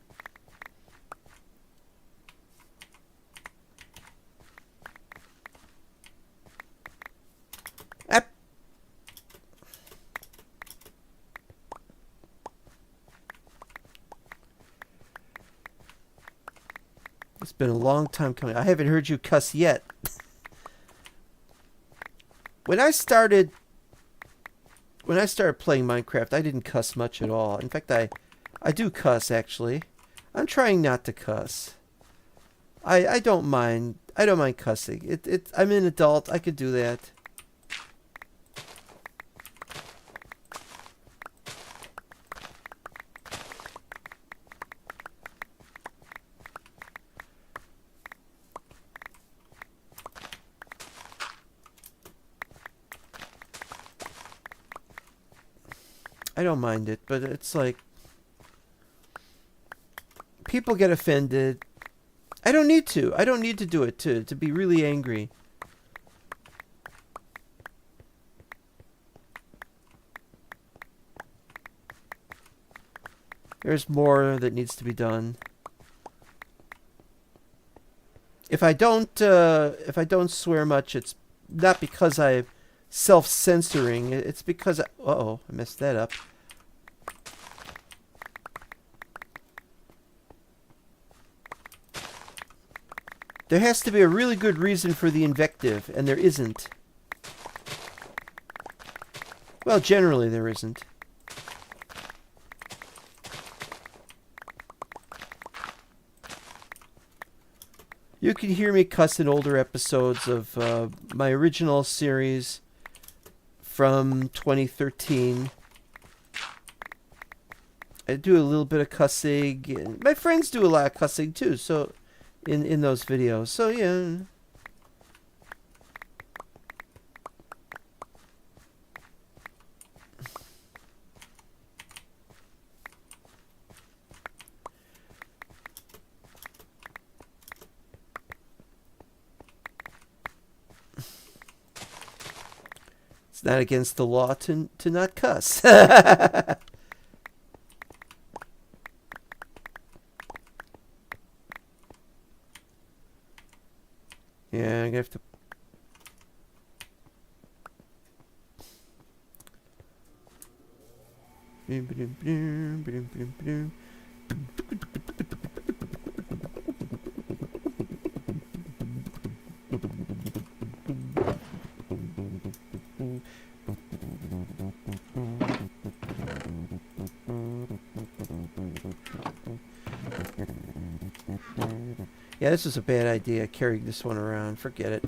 It's been a long time coming. I haven't heard you cuss yet. When I started playing Minecraft, I didn't cuss much at all. In fact, I do cuss, actually. I'm trying not to cuss. I don't mind. I don't mind cussing. I'm an adult. I could do that. I don't mind it, but it's like people get offended. I don't need to. I don't need to do it to be really angry. There's more that needs to be done. If I don't swear much, it's not because I'm self-censoring. It's because uh-oh, I messed that up. There has to be a really good reason for the invective, and there isn't. Well, generally there isn't. You can hear me cuss in older episodes of my original series from 2013. I do a little bit of cussing. My friends do a lot of cussing too, so in those videos. So yeah. It's not against the law to not cuss. Yeah, I'm gonna have to. Yeah, this was a bad idea, carrying this one around. Forget it.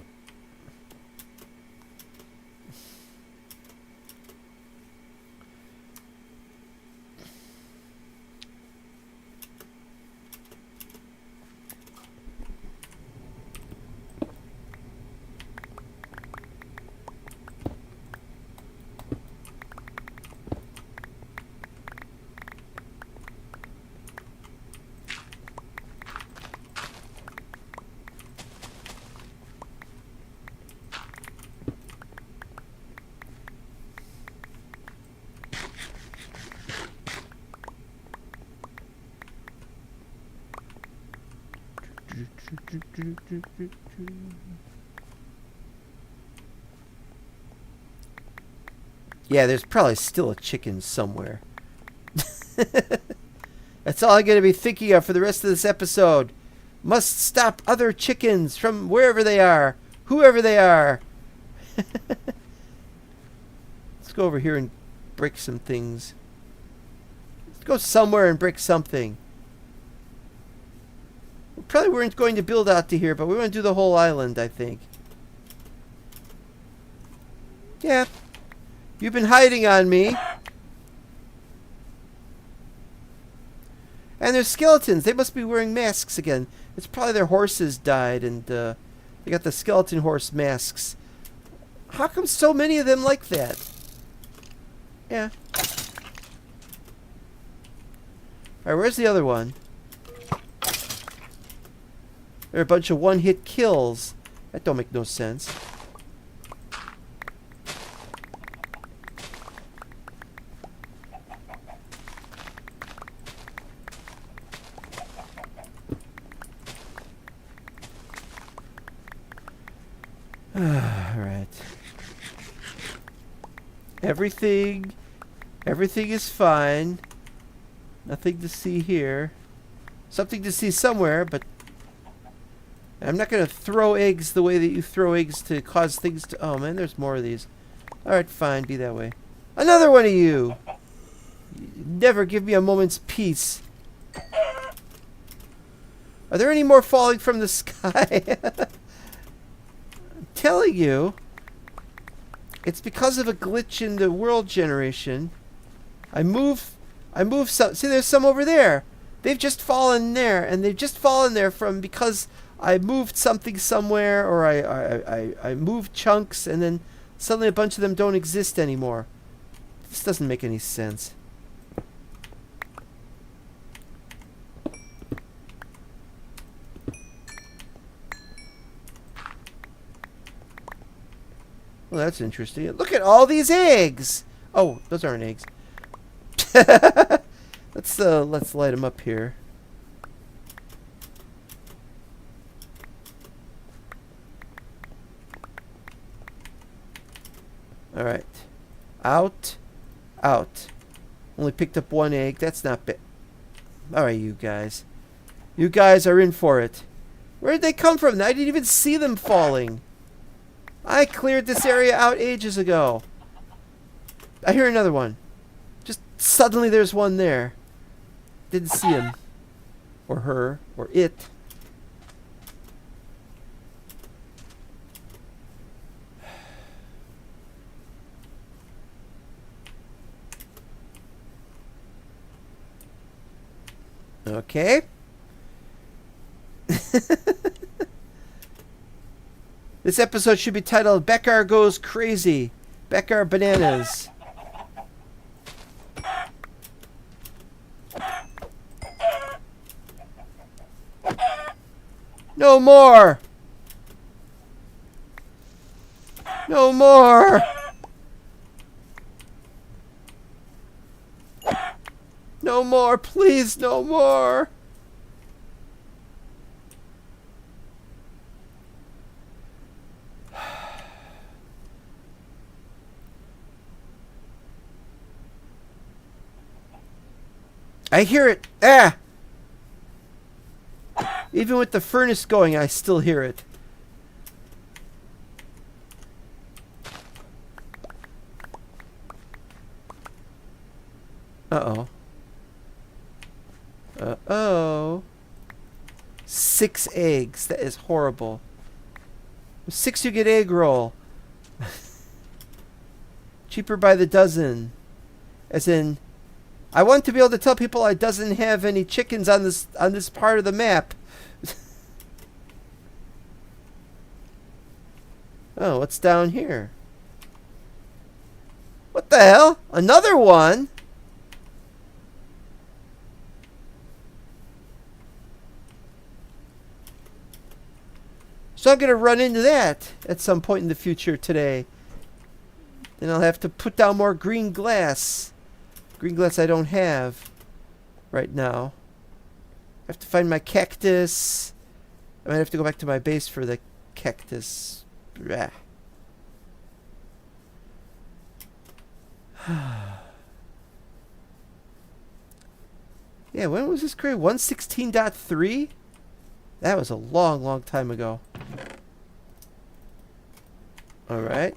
Yeah, there's probably still a chicken somewhere. That's all I'm going to be thinking of for the rest of this episode. Must stop other chickens from wherever they are, whoever they are. Let's go over here and break some things. Let's go somewhere and break something. We probably weren't going to build out to here, but we want to do the whole island, I think. Yeah. You've been hiding on me. And there's skeletons. They must be wearing masks again. It's probably their horses died and they got the skeleton horse masks. How come so many of them like that? Yeah. Alright, where's the other one? There are a bunch of one-hit kills. That don't make no sense. Alright. Everything is fine. Nothing to see here. Something to see somewhere, but I'm not going to throw eggs the way that you throw eggs to cause things to... Oh, man, there's more of these. Alright, fine, be that way. Another one of you! You never give me a moment's peace. Are there any more falling from the sky? I'm telling you, it's because of a glitch in the world generation. I move some. See, there's some over there. They've just fallen there, and they've just fallen there from because I moved something somewhere, or I moved chunks, and then suddenly a bunch of them don't exist anymore. This doesn't make any sense. Well, that's interesting. Look at all these eggs. Oh, those aren't eggs. Let's light them up here. All right. Out. Only picked up one egg. That's not bad. All right, you guys. You guys are in for it. Where did they come from? I didn't even see them falling. I cleared this area out ages ago. I hear another one. Just suddenly there's one there. Didn't see him. Or her. Or it. Okay. This episode should be titled Beckar Goes Crazy. Beckar Bananas. No more! No more! No more, please, no more! I hear it. Ah! Even with the furnace going, I still hear it. Uh-oh. Uh-oh. 6 eggs. That is horrible. With 6 you get egg roll. Cheaper by the dozen. As in, I want to be able to tell people I doesn't have any chickens on this part of the map. Oh, what's down here? What the hell? Another one? So I'm going to run into that at some point in the future today. Then I'll have to put down more green glass. Green glass I don't have right now. I have to find my cactus. I might have to go back to my base for the cactus. Blah. Yeah, when was this created? 116.3? That was a long, long time ago. Alright.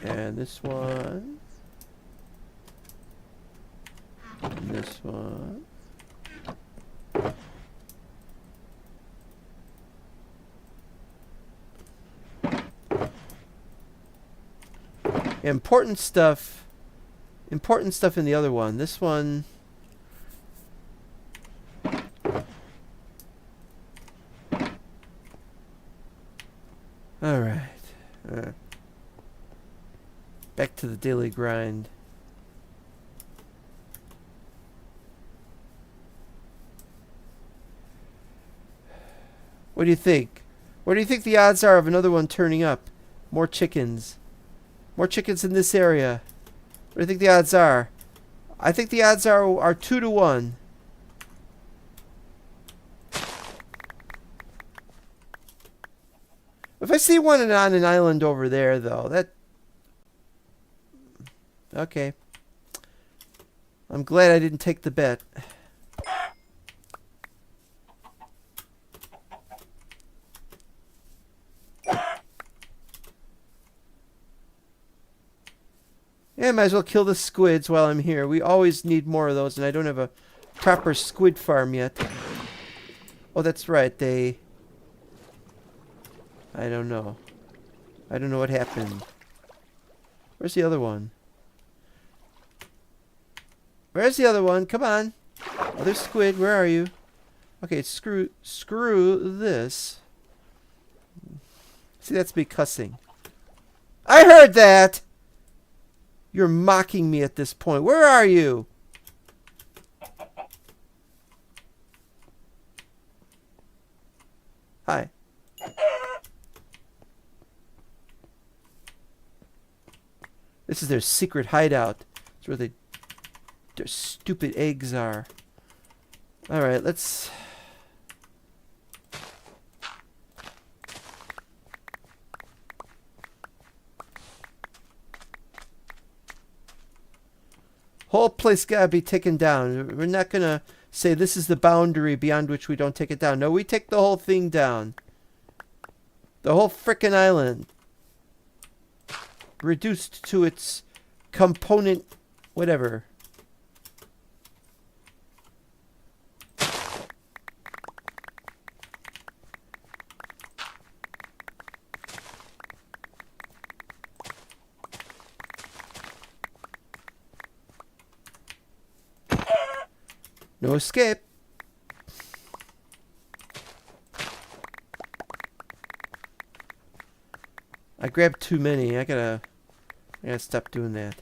And this one. And this one. Important stuff. Important stuff in the other one. This one. Alright. Back to the daily grind. What do you think? What do you think the odds are of another one turning up? More chickens. More chickens in this area. What do you think the odds are? I think the odds are 2 to 1. If I see one on an island over there, though, that... Okay. I'm glad I didn't take the bet. Yeah, might as well kill the squids while I'm here. We always need more of those, and I don't have a proper squid farm yet. Oh, that's right. They... I don't know. I don't know what happened. Where's the other one? Where's the other one? Come on. Other squid, where are you? Okay, screw this. See, that's me cussing. I heard that! You're mocking me at this point. Where are you? Hi. This is their secret hideout. It's where their stupid eggs are. Alright, let's... Whole place gotta be taken down. We're not gonna say this is the boundary beyond which we don't take it down. No, we take the whole thing down. The whole frickin' island. Reduced to its component whatever. No escape. I grabbed too many. I gotta stop doing that.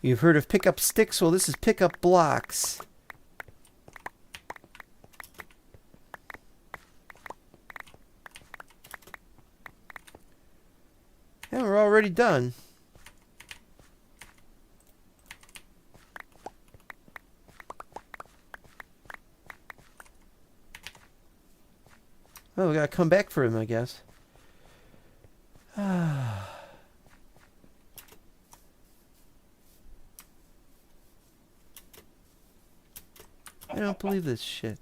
You've heard of pick up sticks? Well, this is pick up blocks. Yeah, we're already done. Oh, we gotta come back for him, I guess. I don't believe this shit.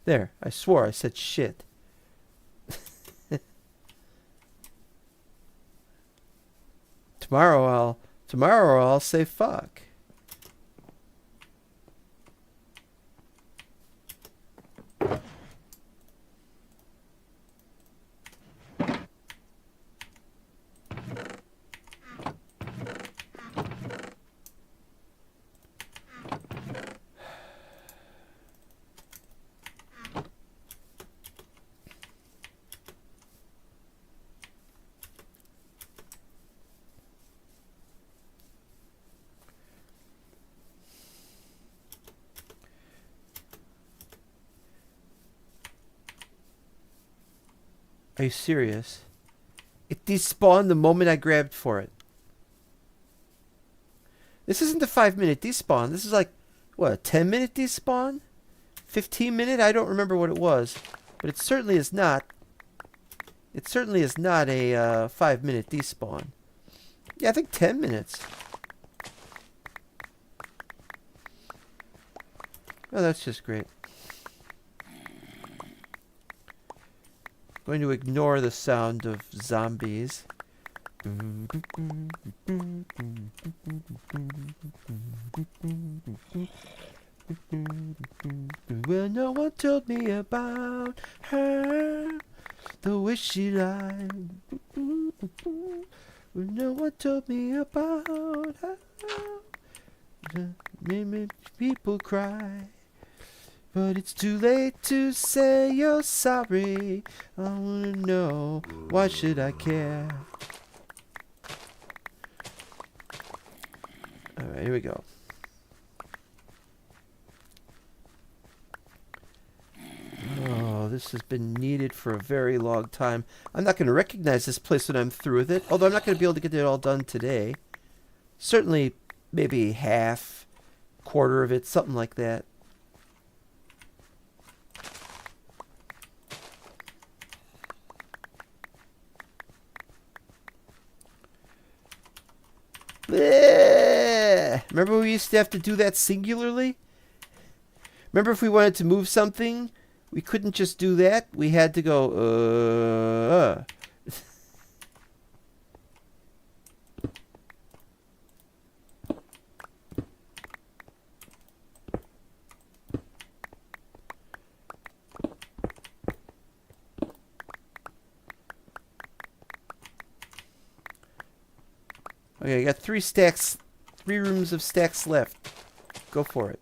There, I swore I said shit. Tomorrow I'll say fuck. Are you serious? It despawned the moment I grabbed for it. This isn't a 5-minute despawn. This is like, what, a 10-minute despawn? 15-minute? I don't remember what it was. But it certainly is not. It certainly is not a 5-minute despawn. Yeah, I think 10 minutes. Oh, that's just great. Going to ignore the sound of zombies. Well, no one told me about her, the way she lied. Well, no one told me about her, made me people cry. But it's too late to say you're sorry. I wanna know, why should I care? Alright, here we go. Oh, this has been needed for a very long time. I'm not going to recognize this place when I'm through with it. Although I'm not going to be able to get it all done today. Certainly, maybe half, quarter of it, something like that. Remember we used to have to do that singularly? Remember if we wanted to move something, we couldn't just do that. We had to go, Okay, I got 3 stacks, 3 rooms of stacks left. Go for it.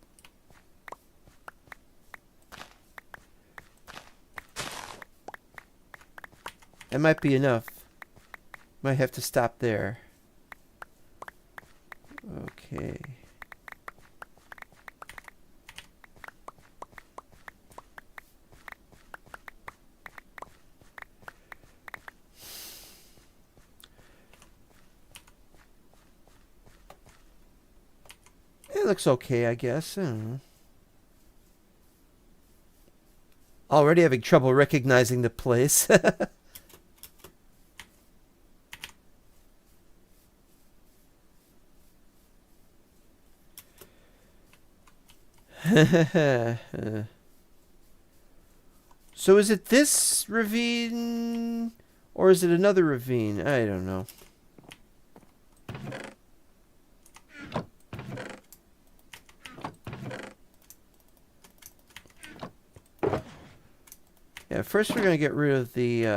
That might be enough. Might have to stop there. Okay. It looks okay, I guess. I don't know. Already having trouble recognizing the place. So is it this ravine or is it another ravine? I don't know. Yeah, first we're going to get rid of the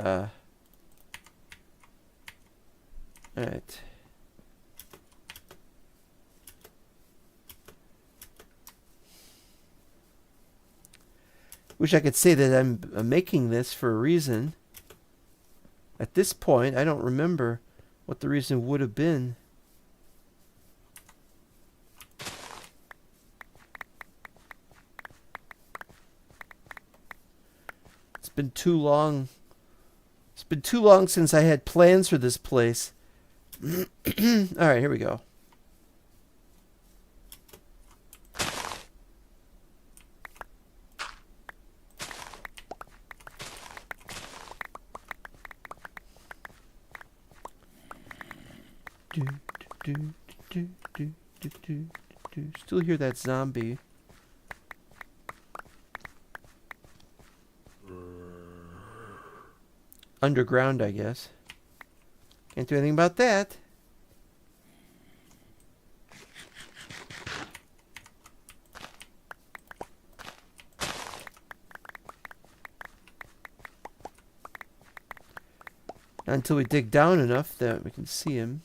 alright. Wish I could say that I'm making this for a reason. At this point, I don't remember what the reason would have been. been too long. It's been too long since I had plans for this place. Alright, here we go. Still hear that zombie. Underground, I guess. Can't do anything about that. Not until we dig down enough that we can see him.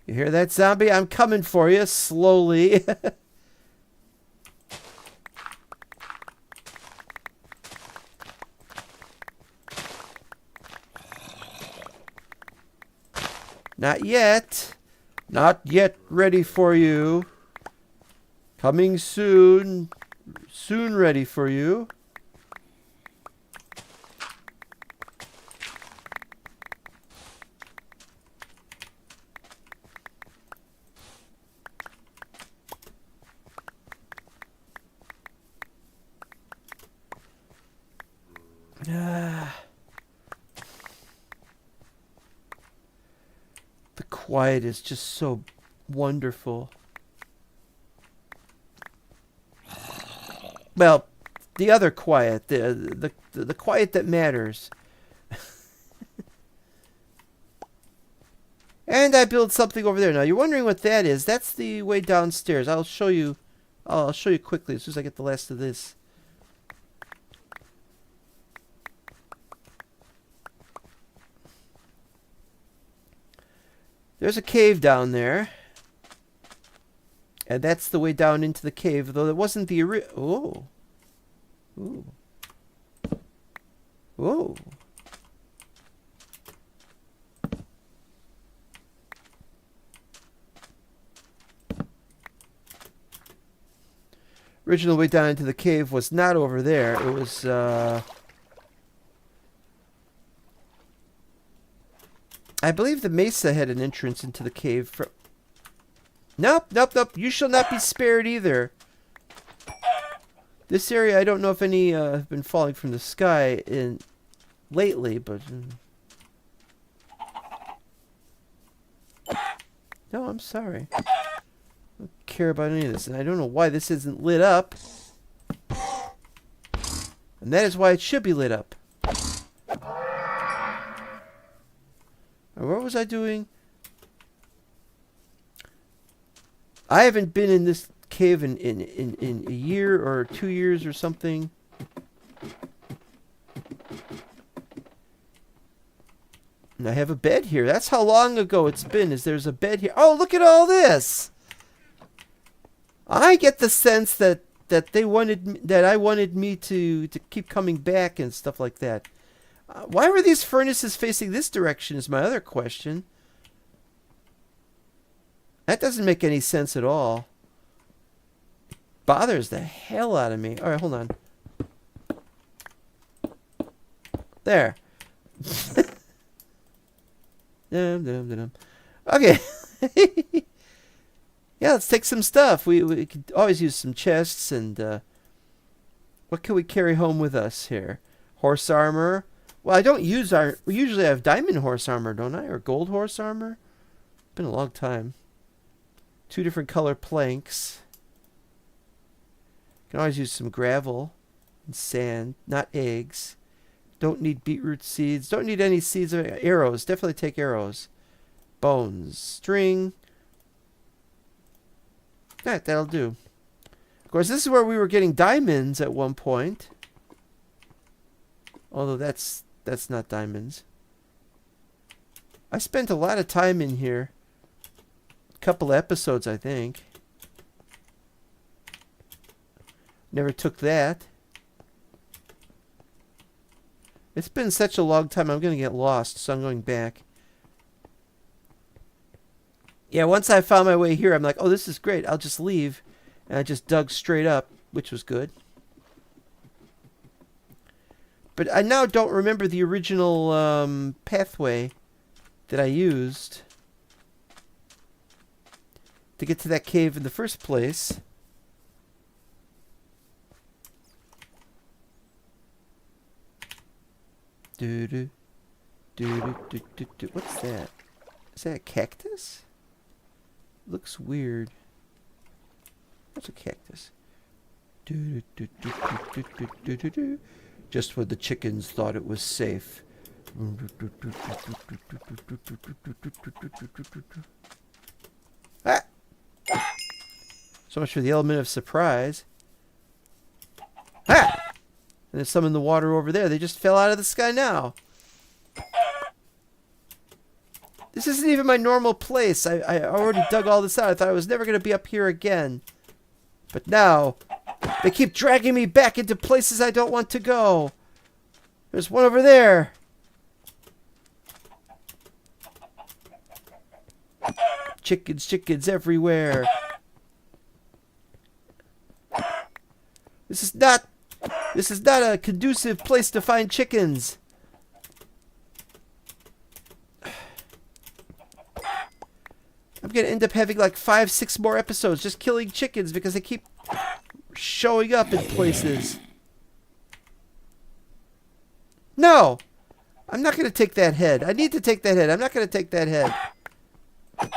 You hear that, zombie? I'm coming for you, slowly. Not yet. Not yet ready for you. Coming soon. Soon ready for you. The quiet is just so wonderful. Well, the other quiet, the quiet that matters. And I built something over there. Now you're wondering what that is. That's the way downstairs. I'll show you. I'll show you quickly as soon as I get the last of this. There's a cave down there. And that's the way down into the cave, though it wasn't the oh. Ooh. Whoa. Original way down into the cave was not over there. It was I believe the mesa had an entrance into the cave from... Nope, nope, nope. You shall not be spared either. This area, I don't know if any have been falling from the sky lately, but... No, I'm sorry. I don't care about any of this, and I don't know why this isn't lit up. And that is why it should be lit up. What was I doing? I haven't been in this cave in a year or 2 years or something. And I have a bed here. That's how long ago it's been. There's a bed here. Oh, look at all this! I get the sense that I wanted me to keep coming back and stuff like that. Why were these furnaces facing this direction is my other question. That doesn't make any sense at all. It bothers the hell out of me. Alright, hold on. There. Okay. Yeah, let's take some stuff. We could always use some chests and... what can we carry home with us here? Horse armor. Well, I don't use our... Usually I have diamond horse armor, don't I? Or gold horse armor? Been a long time. 2 different color planks. Can always use some gravel and sand, not eggs. Don't need beetroot seeds. Don't need any seeds or arrows. Definitely take arrows. Bones. String. That'll do. Of course, this is where we were getting diamonds at one point. Although that's not diamonds. I spent a lot of time in here. A couple episodes, I think. Never took that. It's been such a long time, I'm going to get lost, so I'm going back. Yeah, once I found my way here, I'm like, oh, this is great. I'll just leave. And I just dug straight up, which was good. But I now don't remember the original pathway that I used to get to that cave in the first place. What's that? Is that a cactus? Looks weird. What's a cactus? Just when the chickens thought it was safe. Ah! So much for the element of surprise. Ah! And there's some in the water over there. They just fell out of the sky now. This isn't even my normal place. I already dug all this out. I thought I was never going to be up here again. But now, they keep dragging me back into places I don't want to go. There's one over there. Chickens, chickens everywhere. This is not a conducive place to find chickens. I'm gonna end up having like 5-6 more episodes just killing chickens because they keep showing up in places. No! I'm not gonna take that head. I need to take that head. I'm not gonna take that head. I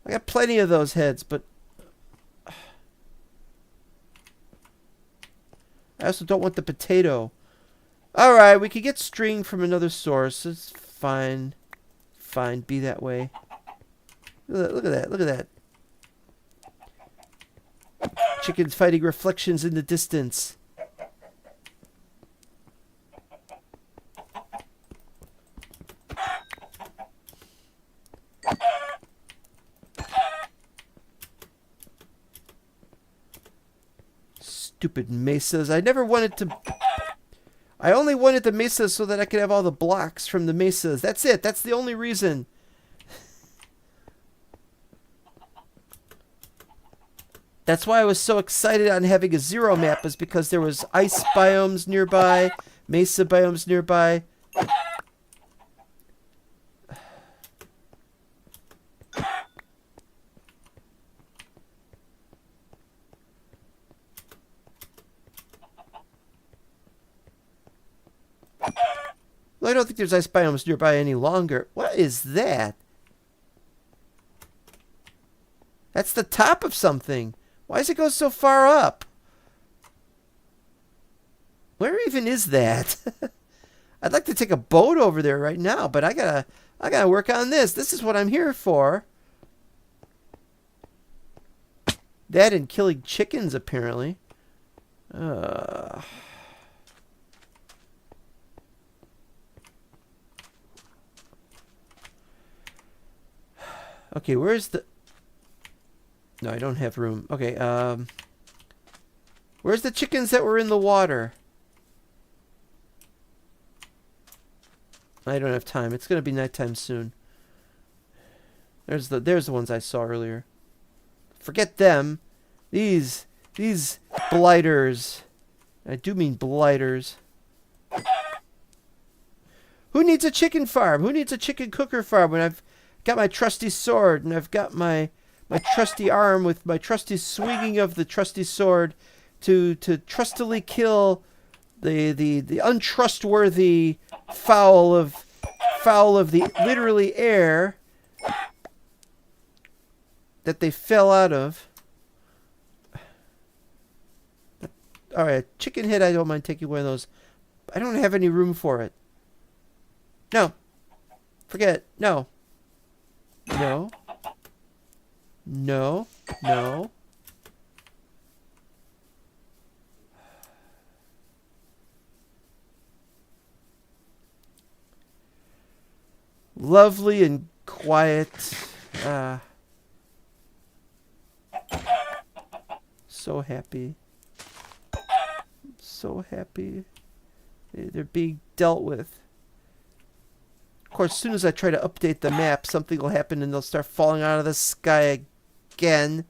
got plenty of those heads, but I also don't want the potato. Alright, we could get string from another source. It's fine. Fine, be that way. Look at that. Look at that. Chickens fighting reflections in the distance. Stupid mesas. I never wanted to... I only wanted the mesas so that I could have all the blocks from the mesas. That's it. That's the only reason. That's why I was so excited on having a zero map, is because there was ice biomes nearby, mesa biomes nearby. Well, I don't think there's ice biomes nearby any longer. What is that? That's the top of something. Why does it go so far up? Where even is that? I'd like to take a boat over there right now, but I gotta work on this. This is what I'm here for. That and killing chickens, apparently. Okay, where's the... No, I don't have room. Okay, where's the chickens that were in the water? I don't have time. It's gonna be nighttime soon. There's the ones I saw earlier. Forget them. These blighters. I do mean blighters. Who needs a chicken farm? Who needs a chicken cooker farm when I've got my trusty sword and I've got my trusty arm with my trusty swinging of the trusty sword to trustily kill the untrustworthy fowl of the literally air that they fell out of. All right, chicken head. I don't mind taking one of those. I don't have any room for it. No, forget it. No. No. No. No. Lovely and quiet. So happy. So happy. They're being dealt with. Of course, as soon as I try to update the map, something will happen and they'll start falling out of the sky again.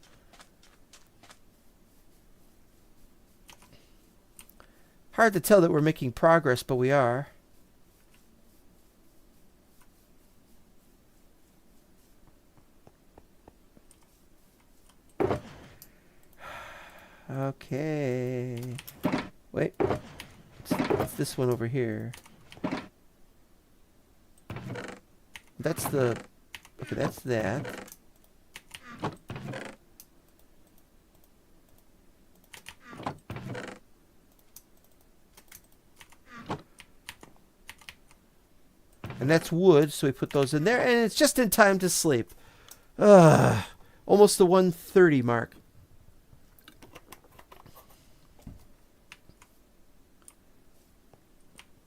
Hard to tell that we're making progress, but we are. Okay. Wait. It's this one over here. That's the... Okay, that's that. And that's wood, so we put those in there, and it's just in time to sleep. Almost the 1:30 mark.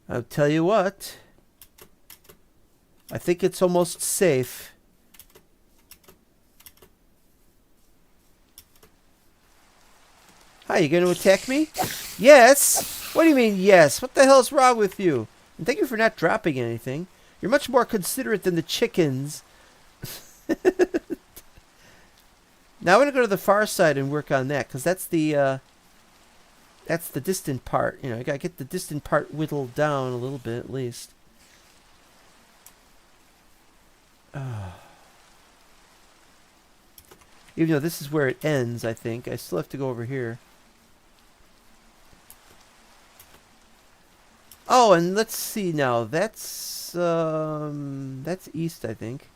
I'll tell you what. I think it's almost safe. Hi, you going to attack me? Yes! What do you mean, yes? What the hell's wrong with you? And thank you for not dropping anything. You're much more considerate than the chickens. Now I'm going to go to the far side and work on that, because that's the distant part. You know, I got to get the distant part whittled down a little bit at least. Even though this is where it ends, I think. I still have to go over here. Oh, and let's see now. That's east, I think.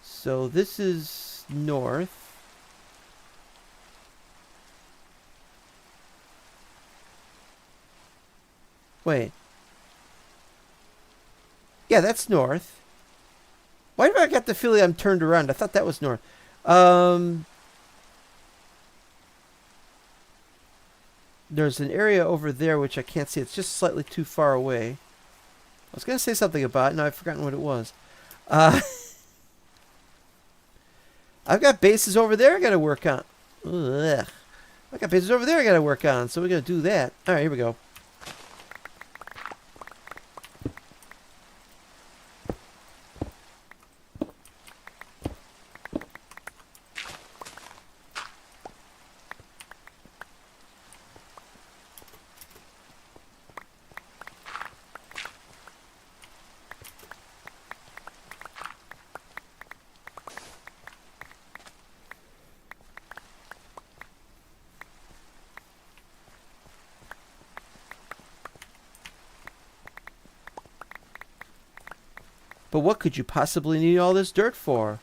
So this is north. Wait. Yeah, that's north. Why do I get the feeling I'm turned around? I thought that was north. There's an area over there which I can't see. It's just slightly too far away. I was going to say something about it. Now I've forgotten what it was. I've got bases over there I got to work on. Ugh. I've got bases over there I got to work on. So we're going to do that. All right, here we go. But what could you possibly need all this dirt for?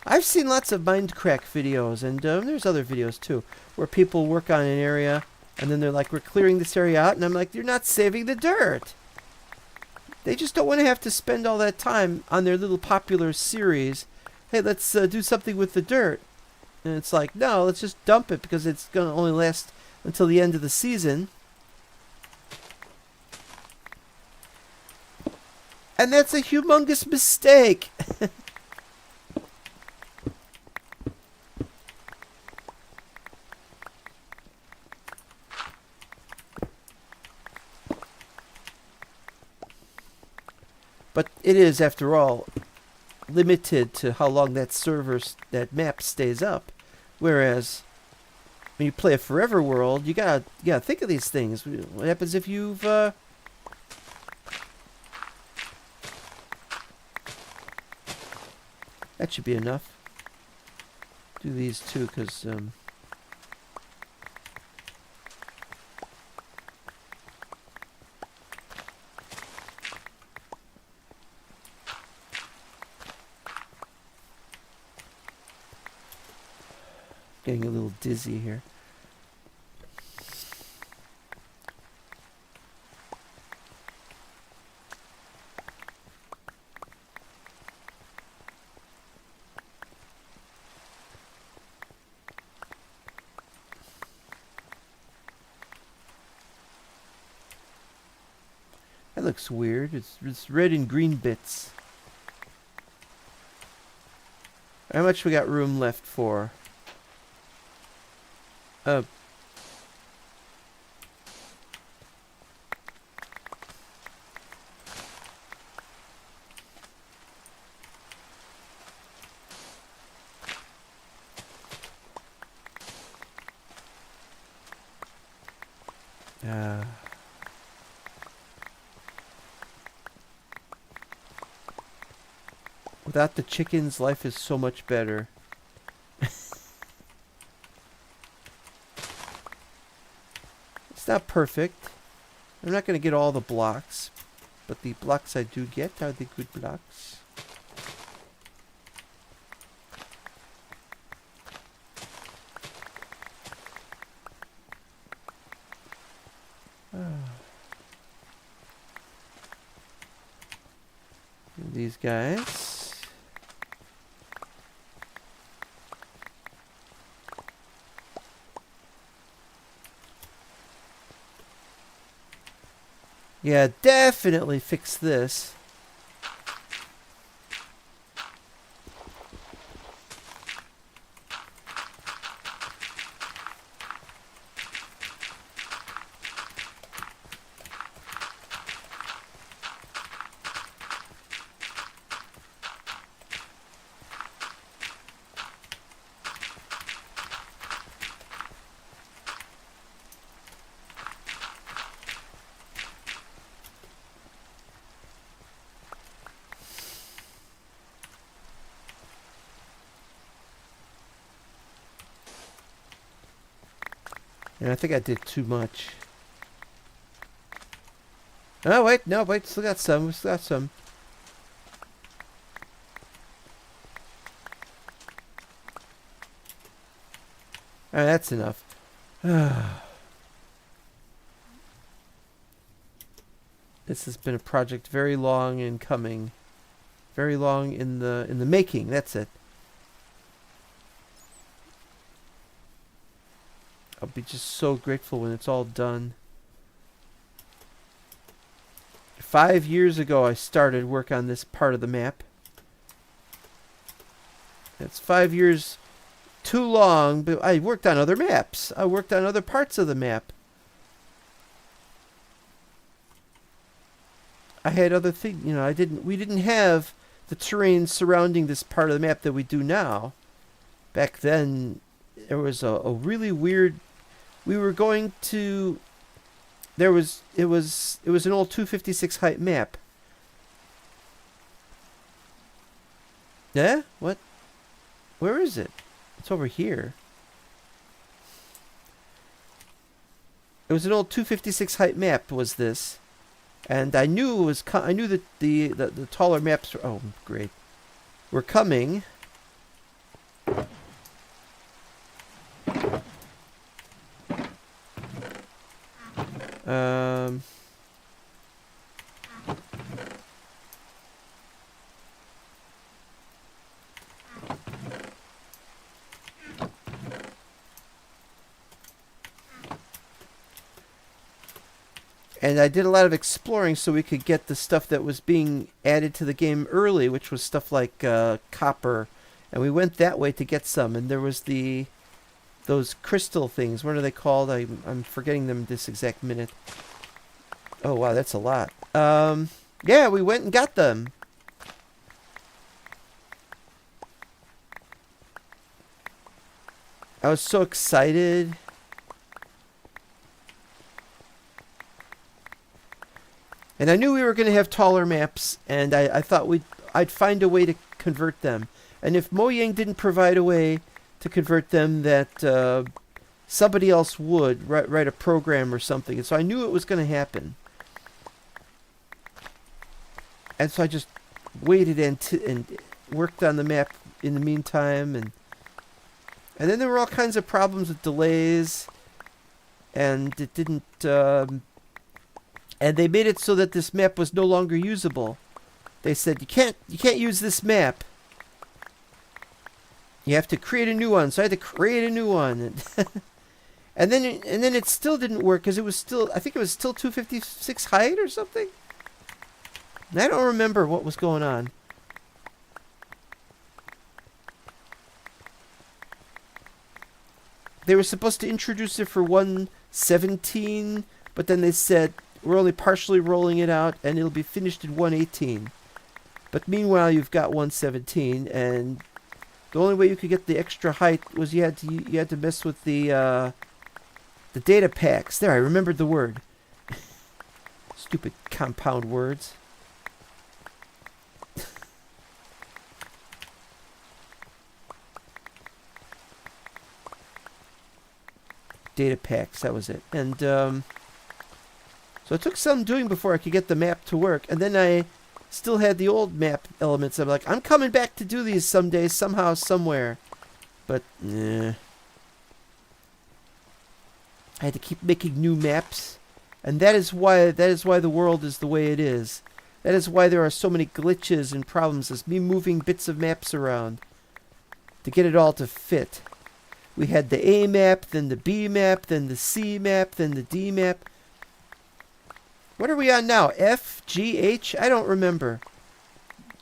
I've seen lots of Minecraft videos, and there's other videos too, where people work on an area, and then they're like, we're clearing this area out, and I'm like, you're not saving the dirt. They just don't want to have to spend all that time on their little popular series. Hey, let's do something with the dirt. And it's like, no, let's just dump it because it's going to only last until the end of the season. And that's a humongous mistake. But it is, after all, limited to how long that map stays up. Whereas when you play a forever world, you gotta think of these things. What happens if you've that should be enough. Do these two, because getting a little dizzy here. That looks weird. It's red and green bits. How much we got room left for? Without the chickens, life is so much better. It's not perfect. I'm not going to get all the blocks, but the blocks I do get are the good blocks. These guys. Yeah, definitely fix this. And I think I did too much. Oh, wait, no, wait, still got some, we still got some. Alright, that's enough. This has been a project very long in coming. Very long in the making, that's it. I'll be just so grateful when it's all done. 5 years ago I started work on this part of the map. It's 5 years too long, but I worked on other maps. I worked on other parts of the map. I had other things, you know, we didn't have the terrain surrounding this part of the map that we do now. Back then, there was a really weird, we were going to, it was an old 256 height map. Yeah? What? Where is it? It's over here. It was an old 256 height map, was this. And I knew it was, I knew that the taller maps were, oh, great, were coming. And I did a lot of exploring so we could get the stuff that was being added to the game early, which was stuff like copper. And we went that way to get some. And there was those crystal things. What are they called? I'm forgetting them this exact minute. Oh, wow, that's a lot. Yeah, we went and got them. I was so excited. And I knew we were going to have taller maps, and I thought I'd find a way to convert them. And if Mojang didn't provide a way to convert them, that somebody else would write a program or something. And so I knew it was going to happen. And so I just waited and worked on the map in the meantime, and then there were all kinds of problems with delays, and it didn't. And they made it so that this map was no longer usable. They said you can't use this map. You have to create a new one. So I had to create a new one, and then it still didn't work because it was still, I think it was still 256 height or something. And I don't remember what was going on. They were supposed to introduce it for 117, but then they said we're only partially rolling it out and it'll be finished in 118. But meanwhile, you've got 117, and the only way you could get the extra height was you had to mess with the data packs. There, I remembered the word. Stupid compound words. data packs. That was it. And so it took some doing before I could get the map to work. And then I still had the old map elements. I'm like, I'm coming back to do these someday, somehow, somewhere. But nah. I had to keep making new maps, and that is why the world is the way it is. That is why there are so many glitches and problems. It's me moving bits of maps around to get it all to fit. We had the A map, then the B map, then the C map, then the D map. What are we on now? F, G, H? I don't remember.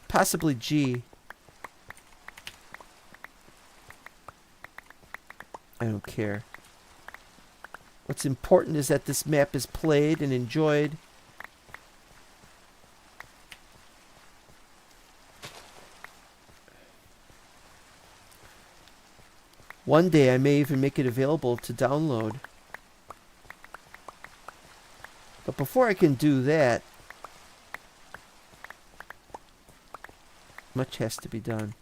Possibly G. I don't care. What's important is that this map is played and enjoyed. One day I may even make it available to download. But before I can do that, much has to be done.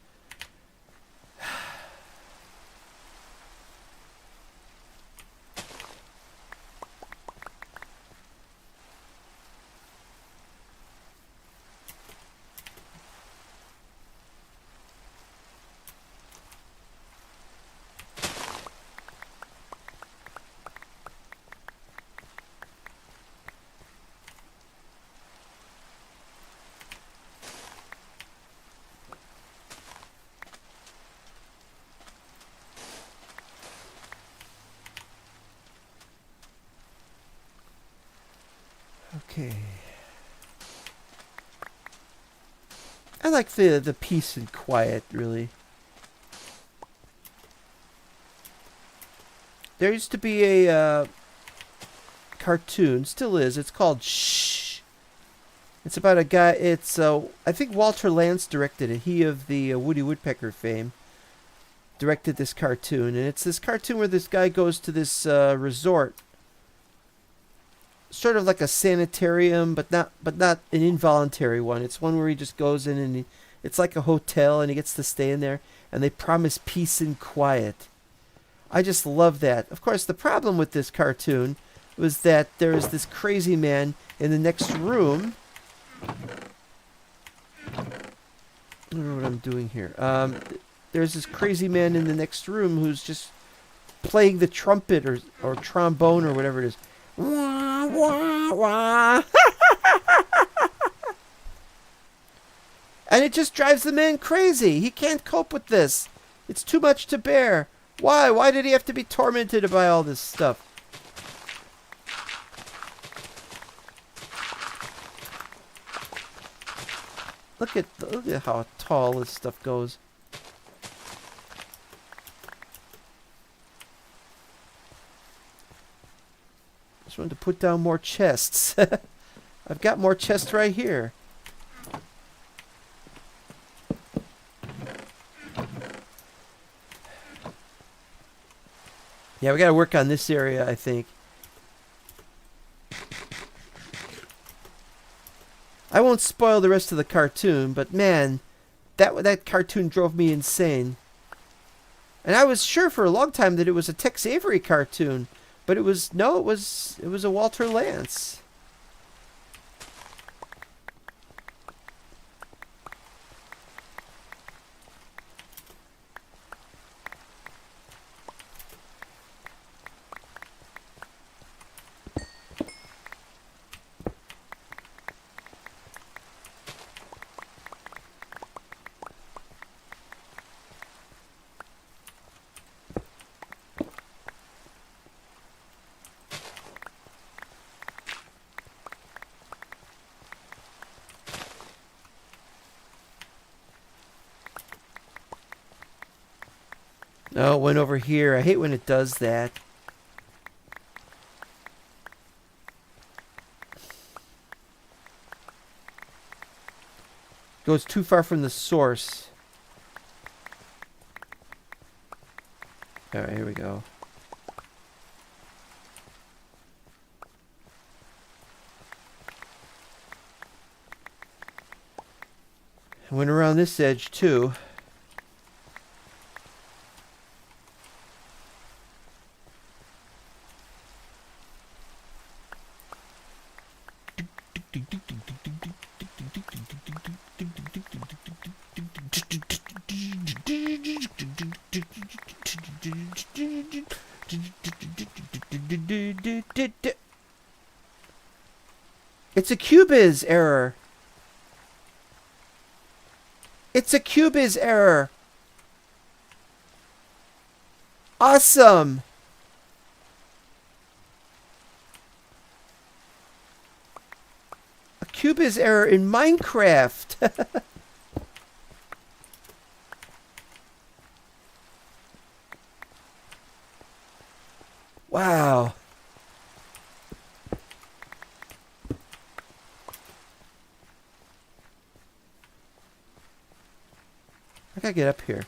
Okay. I like the peace and quiet, really. There used to be a cartoon, still is. It's called Shh. It's about a guy. It's I think Walter Lantz directed it. He of the Woody Woodpecker fame directed this cartoon, and it's this cartoon where this guy goes to this resort. Sort of like a sanitarium, but not an involuntary one. It's one where he just goes in and it's like a hotel, and he gets to stay in there, and they promise peace and quiet. I just love that. Of course, the problem with this cartoon was that there is this crazy man in the next room. I don't know what I'm doing here. There's this crazy man in the next room who's just playing the trumpet or trombone or whatever it is. Wah, wah, wah. And it just drives the man crazy. He can't cope with this. It's too much to bear. Why? Why did he have to be tormented by all this stuff? Look at how tall this stuff goes. Just wanted to put down more chests. I've got more chests right here. Yeah, we gotta work on this area, I think. I won't spoil the rest of the cartoon, but man, that cartoon drove me insane. And I was sure for a long time that it was a Tex Avery cartoon, but it was a Walter Lantz. Oh, it went over here. I hate when it does that. Goes too far from the source. Alright, here we go. I went around this edge too. It's a QBiz error. It's a QBiz error. Awesome. A QBiz error in Minecraft. Wow. I gotta get up here.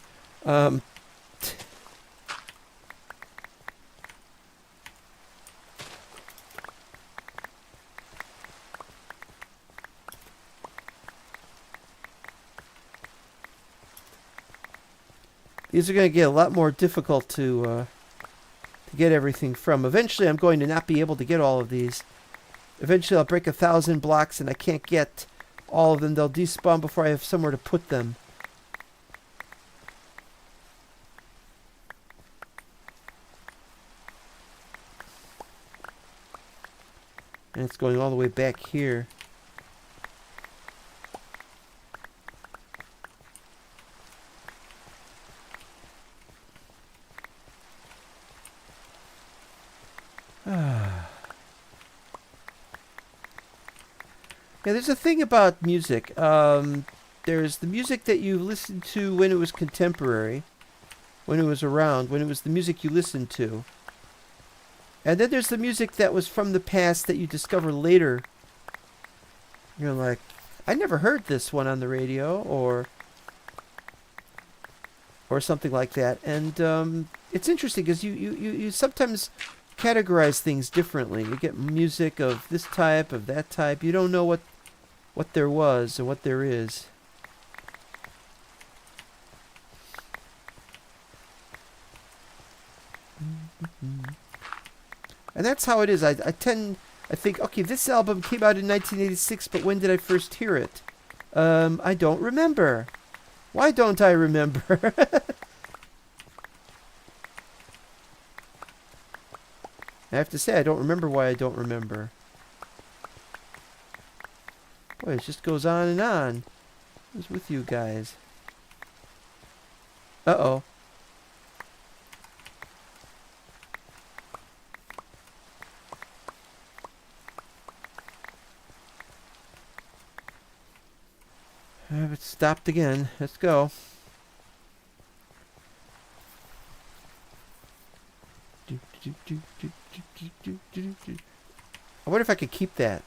These are going to get a lot more difficult to get everything from. Eventually, I'm going to not be able to get all of these. Eventually, I'll break 1,000 blocks and I can't get all of them. They'll despawn before I have somewhere to put them. And it's going all the way back here. Yeah, there's a thing about music. There's the music that you listened to when it was contemporary, when it was around, when it was the music you listened to. And then there's the music that was from the past that you discover later. You're like, I never heard this one on the radio, or something like that. And it's interesting because you sometimes categorize things differently. You get music of this type, of that type. You don't know what there was and what there is. And that's how it is. I think, okay, this album came out in 1986, but when did I first hear it? I don't remember. Why don't I remember? I have to say, I don't remember why I don't remember. Boy, it just goes on and on. What's with you guys? Uh-oh. It stopped again. Let's go. I wonder if I could keep that.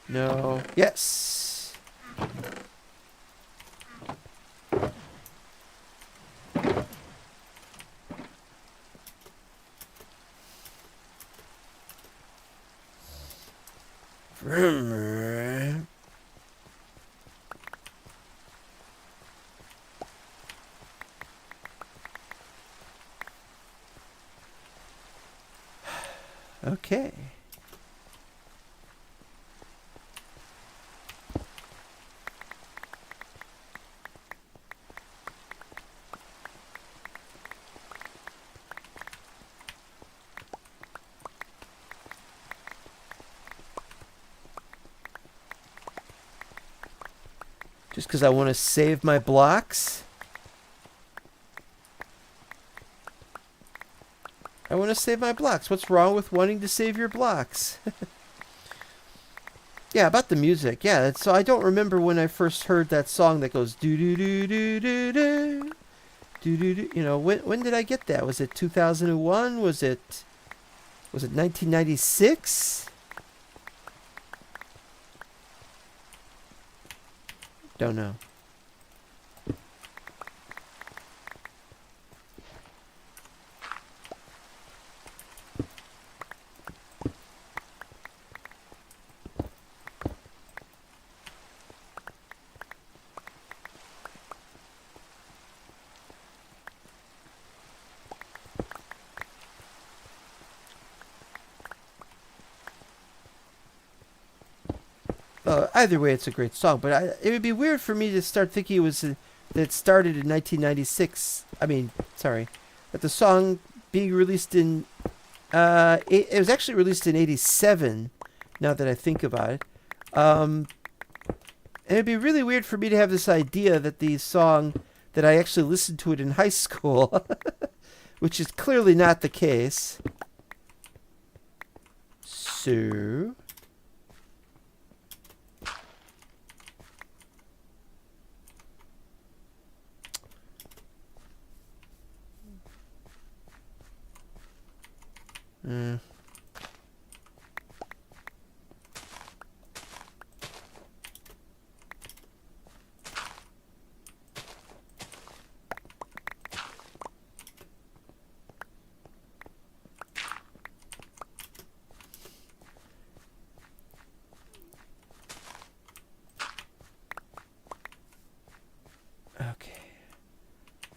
No. Yes. Okay. Just because I want to save my blocks? I want to save my blocks. What's wrong with wanting to save your blocks? Yeah, about the music. Yeah, so I don't remember when I first heard that song that goes do do do do do do do do do. You know, when did I get that? Was it 2001? Was it 1996? Don't know. Either way, it's a great song, but it would be weird for me to start thinking it was that started in 1996. I mean, sorry, that the song being released in it was actually released in '87. Now that I think about it, and it'd be really weird for me to have this idea that the song that I actually listened to it in high school, which is clearly not the case. So. Okay.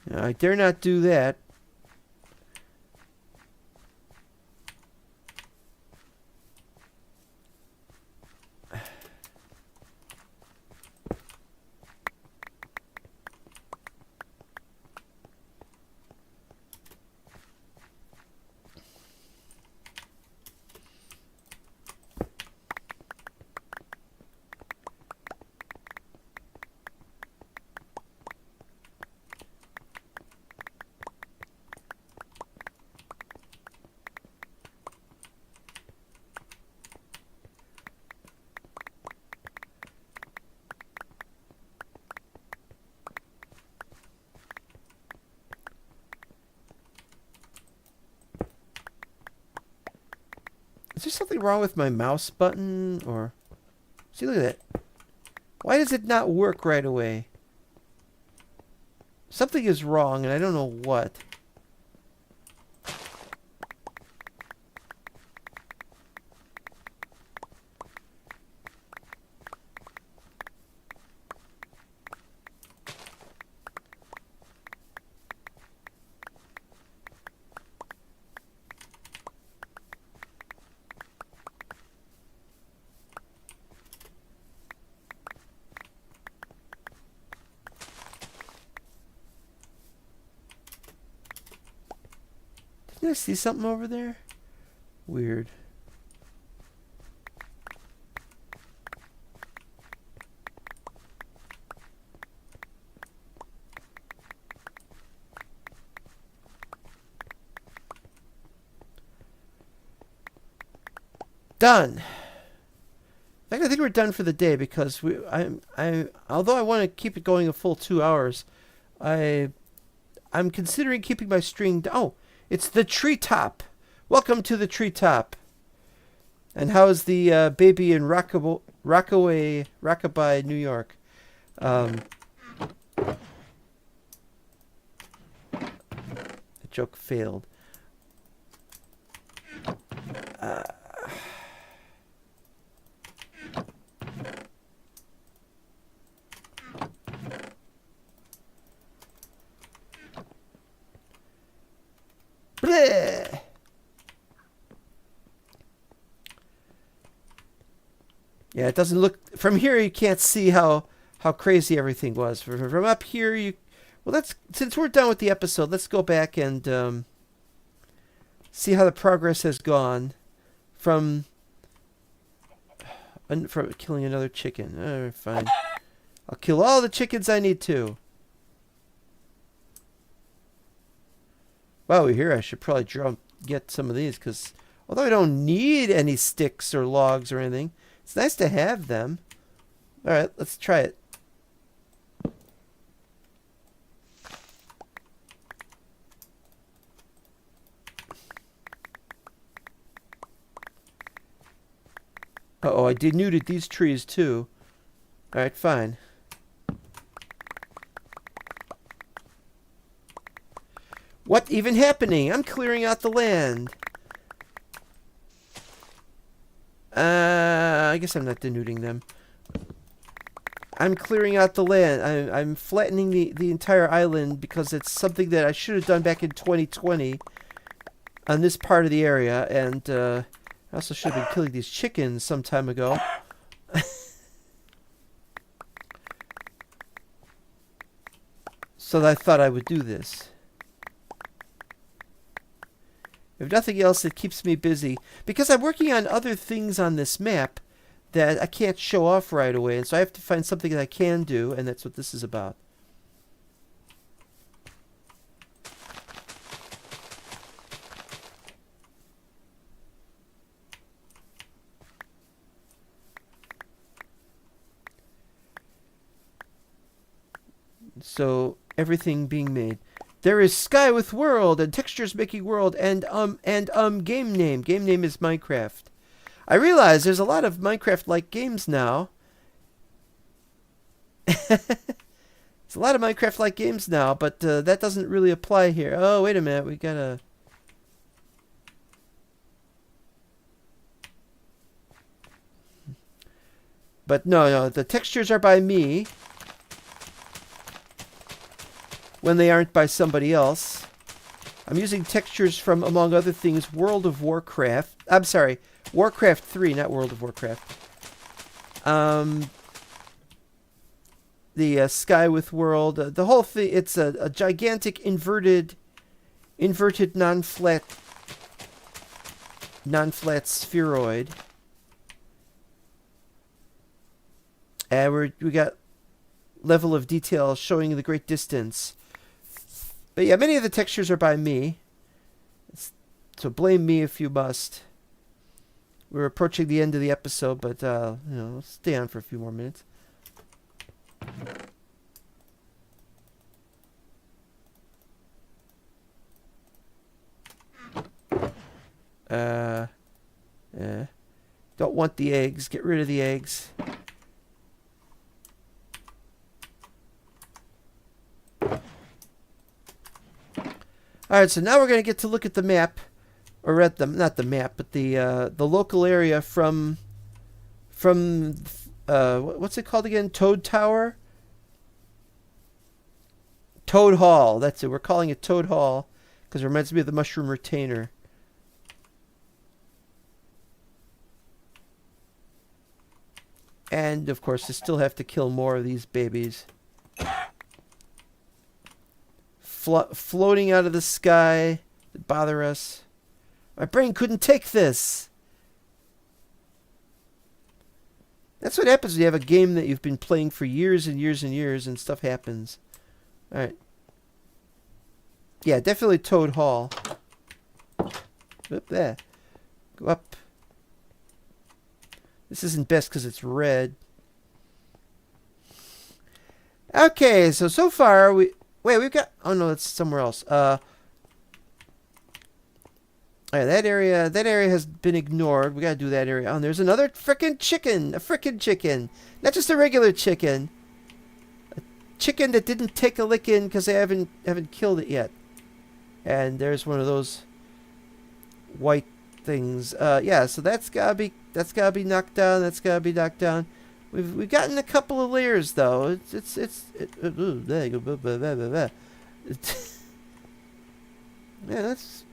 Now, I dare not do that. Is there something wrong with my mouse button? Or see, look at that. Why does it not work right away? Something is wrong, and I don't know what. Did I see something over there? Weird. Done. In fact, I think we're done for the day because although I want to keep it going a full 2 hours, I'm considering keeping my string. Oh, it's the treetop. Welcome to the treetop. And how's the baby in Rockaway, New York? The joke failed. Bleh. Yeah, it doesn't look from here. You can't see how crazy everything was. From up here, you. Well, let's since we're done with the episode, let's go back and see how the progress has gone from killing another chicken. Fine, I'll kill all the chickens I need to. While we're here, I should probably get some of these because although I don't need any sticks or logs or anything, it's nice to have them. All right, let's try it. Uh-oh, I denuded these trees too. All right, fine. What even happening? I'm clearing out the land. I guess I'm not denuding them. I'm clearing out the land. I'm flattening the entire island because it's something that I should have done back in 2020 on this part of the area. And I also should have been killing these chickens some time ago. So I thought I would do this. If nothing else, it keeps me busy. Because I'm working on other things on this map that I can't show off right away. And so I have to find something that I can do, and that's what this is about. So everything being made. There is sky with world and textures making world and game name. Game name is Minecraft. I realize there's a lot of Minecraft-like games now. There's a lot of Minecraft-like games now, but that doesn't really apply here. Oh, wait a minute. We gotta... But no, the textures are by me when they aren't by somebody else. I'm using textures from, among other things, World of Warcraft. I'm sorry, Warcraft 3, not World of Warcraft. The sky with world, the whole thing. It's a gigantic inverted non-flat spheroid. And we got level of detail showing the great distance. But yeah, many of the textures are by me. So blame me if you must. We're approaching the end of the episode, but let's stay on for a few more minutes. Don't want the eggs. Get rid of the eggs. Alright, so now we're going to get to look at the map. Or at the, not the map, but the local area from what's it called again? Toad Tower? Toad Hall. That's it. We're calling it Toad Hall because it reminds me of the Mushroom Retainer. And, of course, I still have to kill more of these babies. Floating out of the sky that bother us. My brain couldn't take this. That's what happens when you have a game that you've been playing for years and years and years and stuff happens. Alright. Yeah, definitely Toad Hall. Up there. Go up. This isn't best because it's red. Okay, so far we've got... Oh no, it's somewhere else. Alright, that area has been ignored. We gotta do that area. Oh, and there's another frickin' chicken. A frickin' chicken. Not just a regular chicken. A chicken that didn't take a licking because they haven't killed it yet. And there's one of those white things. Yeah, so that's gotta be knocked down. That's gotta be knocked down. We've gotten a couple of layers though. There you go. Yeah, that's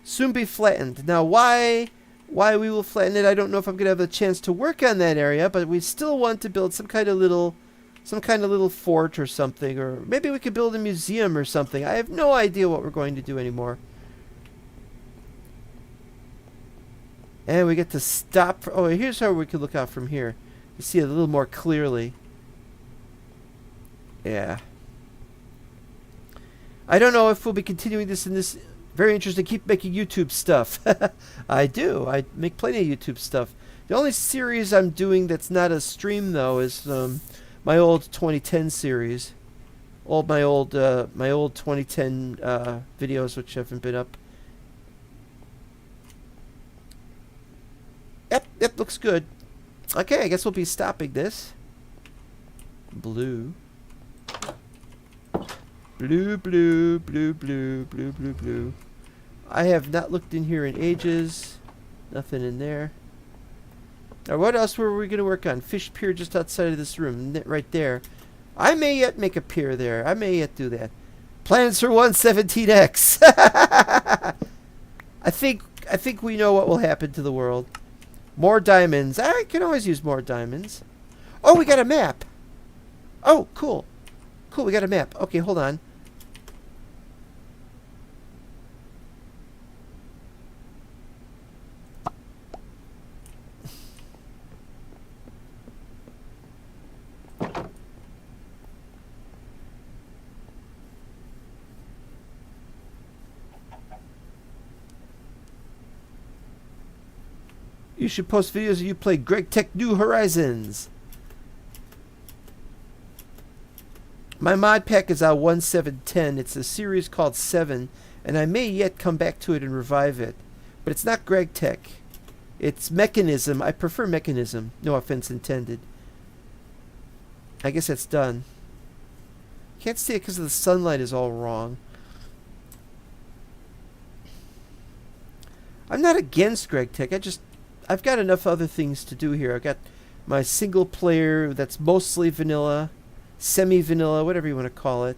soon be flattened. Now why we will flatten it, I don't know if I'm gonna have a chance to work on that area, but we still want to build some kind of little fort or something, or maybe we could build a museum or something. I have no idea what we're going to do anymore. And we get to stop. Oh, here's how we could look out from here. You see it a little more clearly. Yeah. I don't know if we'll be continuing this in this. Very interesting. Keep making YouTube stuff. I do. I make plenty of YouTube stuff. The only series I'm doing that's not a stream though is my old 2010 series. My old 2010 videos which haven't been up. Yep, looks good. Okay, I guess we'll be stopping this. Blue. Blue, blue, blue, blue, blue, blue, blue. I have not looked in here in ages. Nothing in there. Now, what else were we going to work on? Fish pier just outside of this room, right there. I may yet make a pier there. I may yet do that. Plans for 117X. I think we know what will happen to the world. More diamonds. I can always use more diamonds. Oh, we got a map. Oh, cool. Cool, we got a map. Okay, hold on. You should post videos of you play Greg Tech New Horizons. My mod pack is out 1710. It's a series called 7, and I may yet come back to it and revive it. But it's not Greg Tech. It's Mechanism. I prefer Mechanism. No offense intended. I guess that's done. Can't see it because the sunlight is all wrong. I'm not against Greg Tech. I've got enough other things to do here. I've got my single player that's mostly vanilla, semi-vanilla, whatever you want to call it.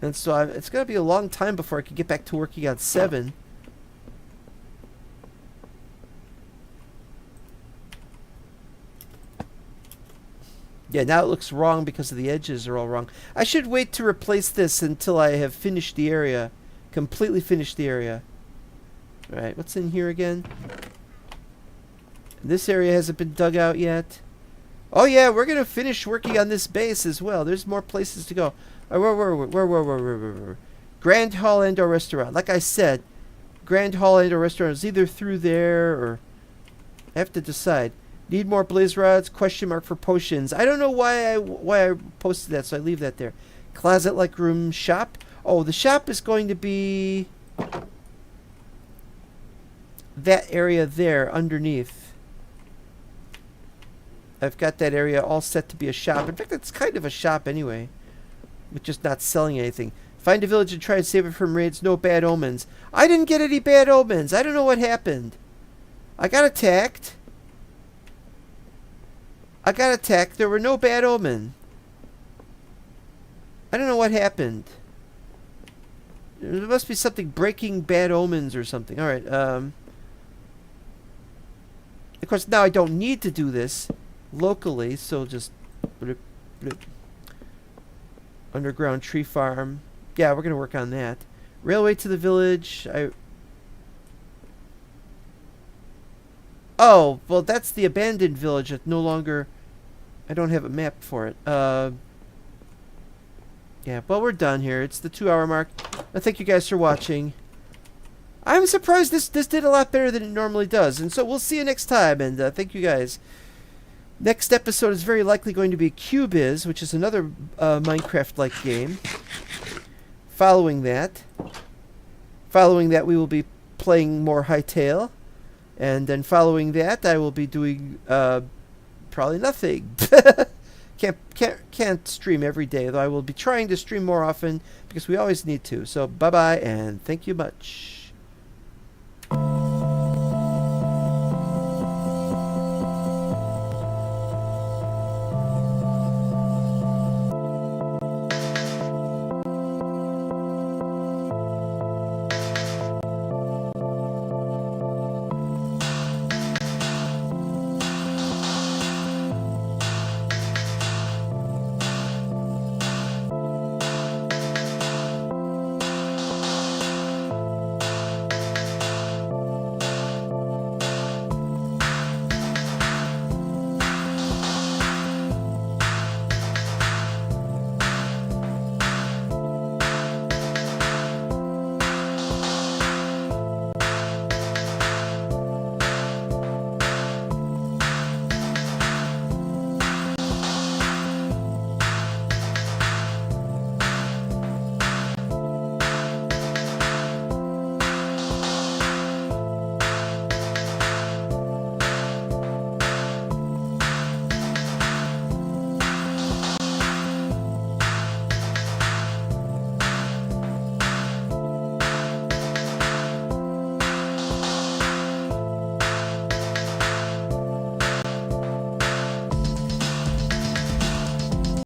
And so it's going to be a long time before I can get back to working on 7. Yeah, now it looks wrong because the edges are all wrong. I should wait to replace this until I have finished the area. Completely finished the area. Alright, what's in here again? This area hasn't been dug out yet. Oh yeah, we're going to finish working on this base as well. There's more places to go. Where? Grand Hall Indoor Restaurant. Like I said, Grand Hall Indoor Restaurant is either through there or... I have to decide. Need more blaze rods? Question mark for potions. I don't know why I posted that, so I leave that there. Closet-like room shop. Oh, the shop is going to be... that area there underneath. I've got that area all set to be a shop. In fact, it's kind of a shop anyway, with just not selling anything. Find a village and try to save it from raids. No bad omens. I didn't get any bad omens. I don't know what happened. I got attacked. There were no bad omen. I don't know what happened. There must be something breaking bad omens or something. Alright, of course, now I don't need to do this locally, so just... Underground tree farm. Yeah, we're going to work on that. Railway to the village. Oh, well, that's the abandoned village that no longer... I don't have a map for it. Yeah, well, we're done here. It's the 2-hour mark. I thank you guys for watching. I'm surprised this did a lot better than it normally does. And so we'll see you next time. And thank you guys. Next episode is very likely going to be Cubiz, which is another Minecraft-like game. Following that, we will be playing more Hytale. And then following that, I will be doing probably nothing. Can't stream every day, though I will be trying to stream more often because we always need to. So bye-bye, and thank you much.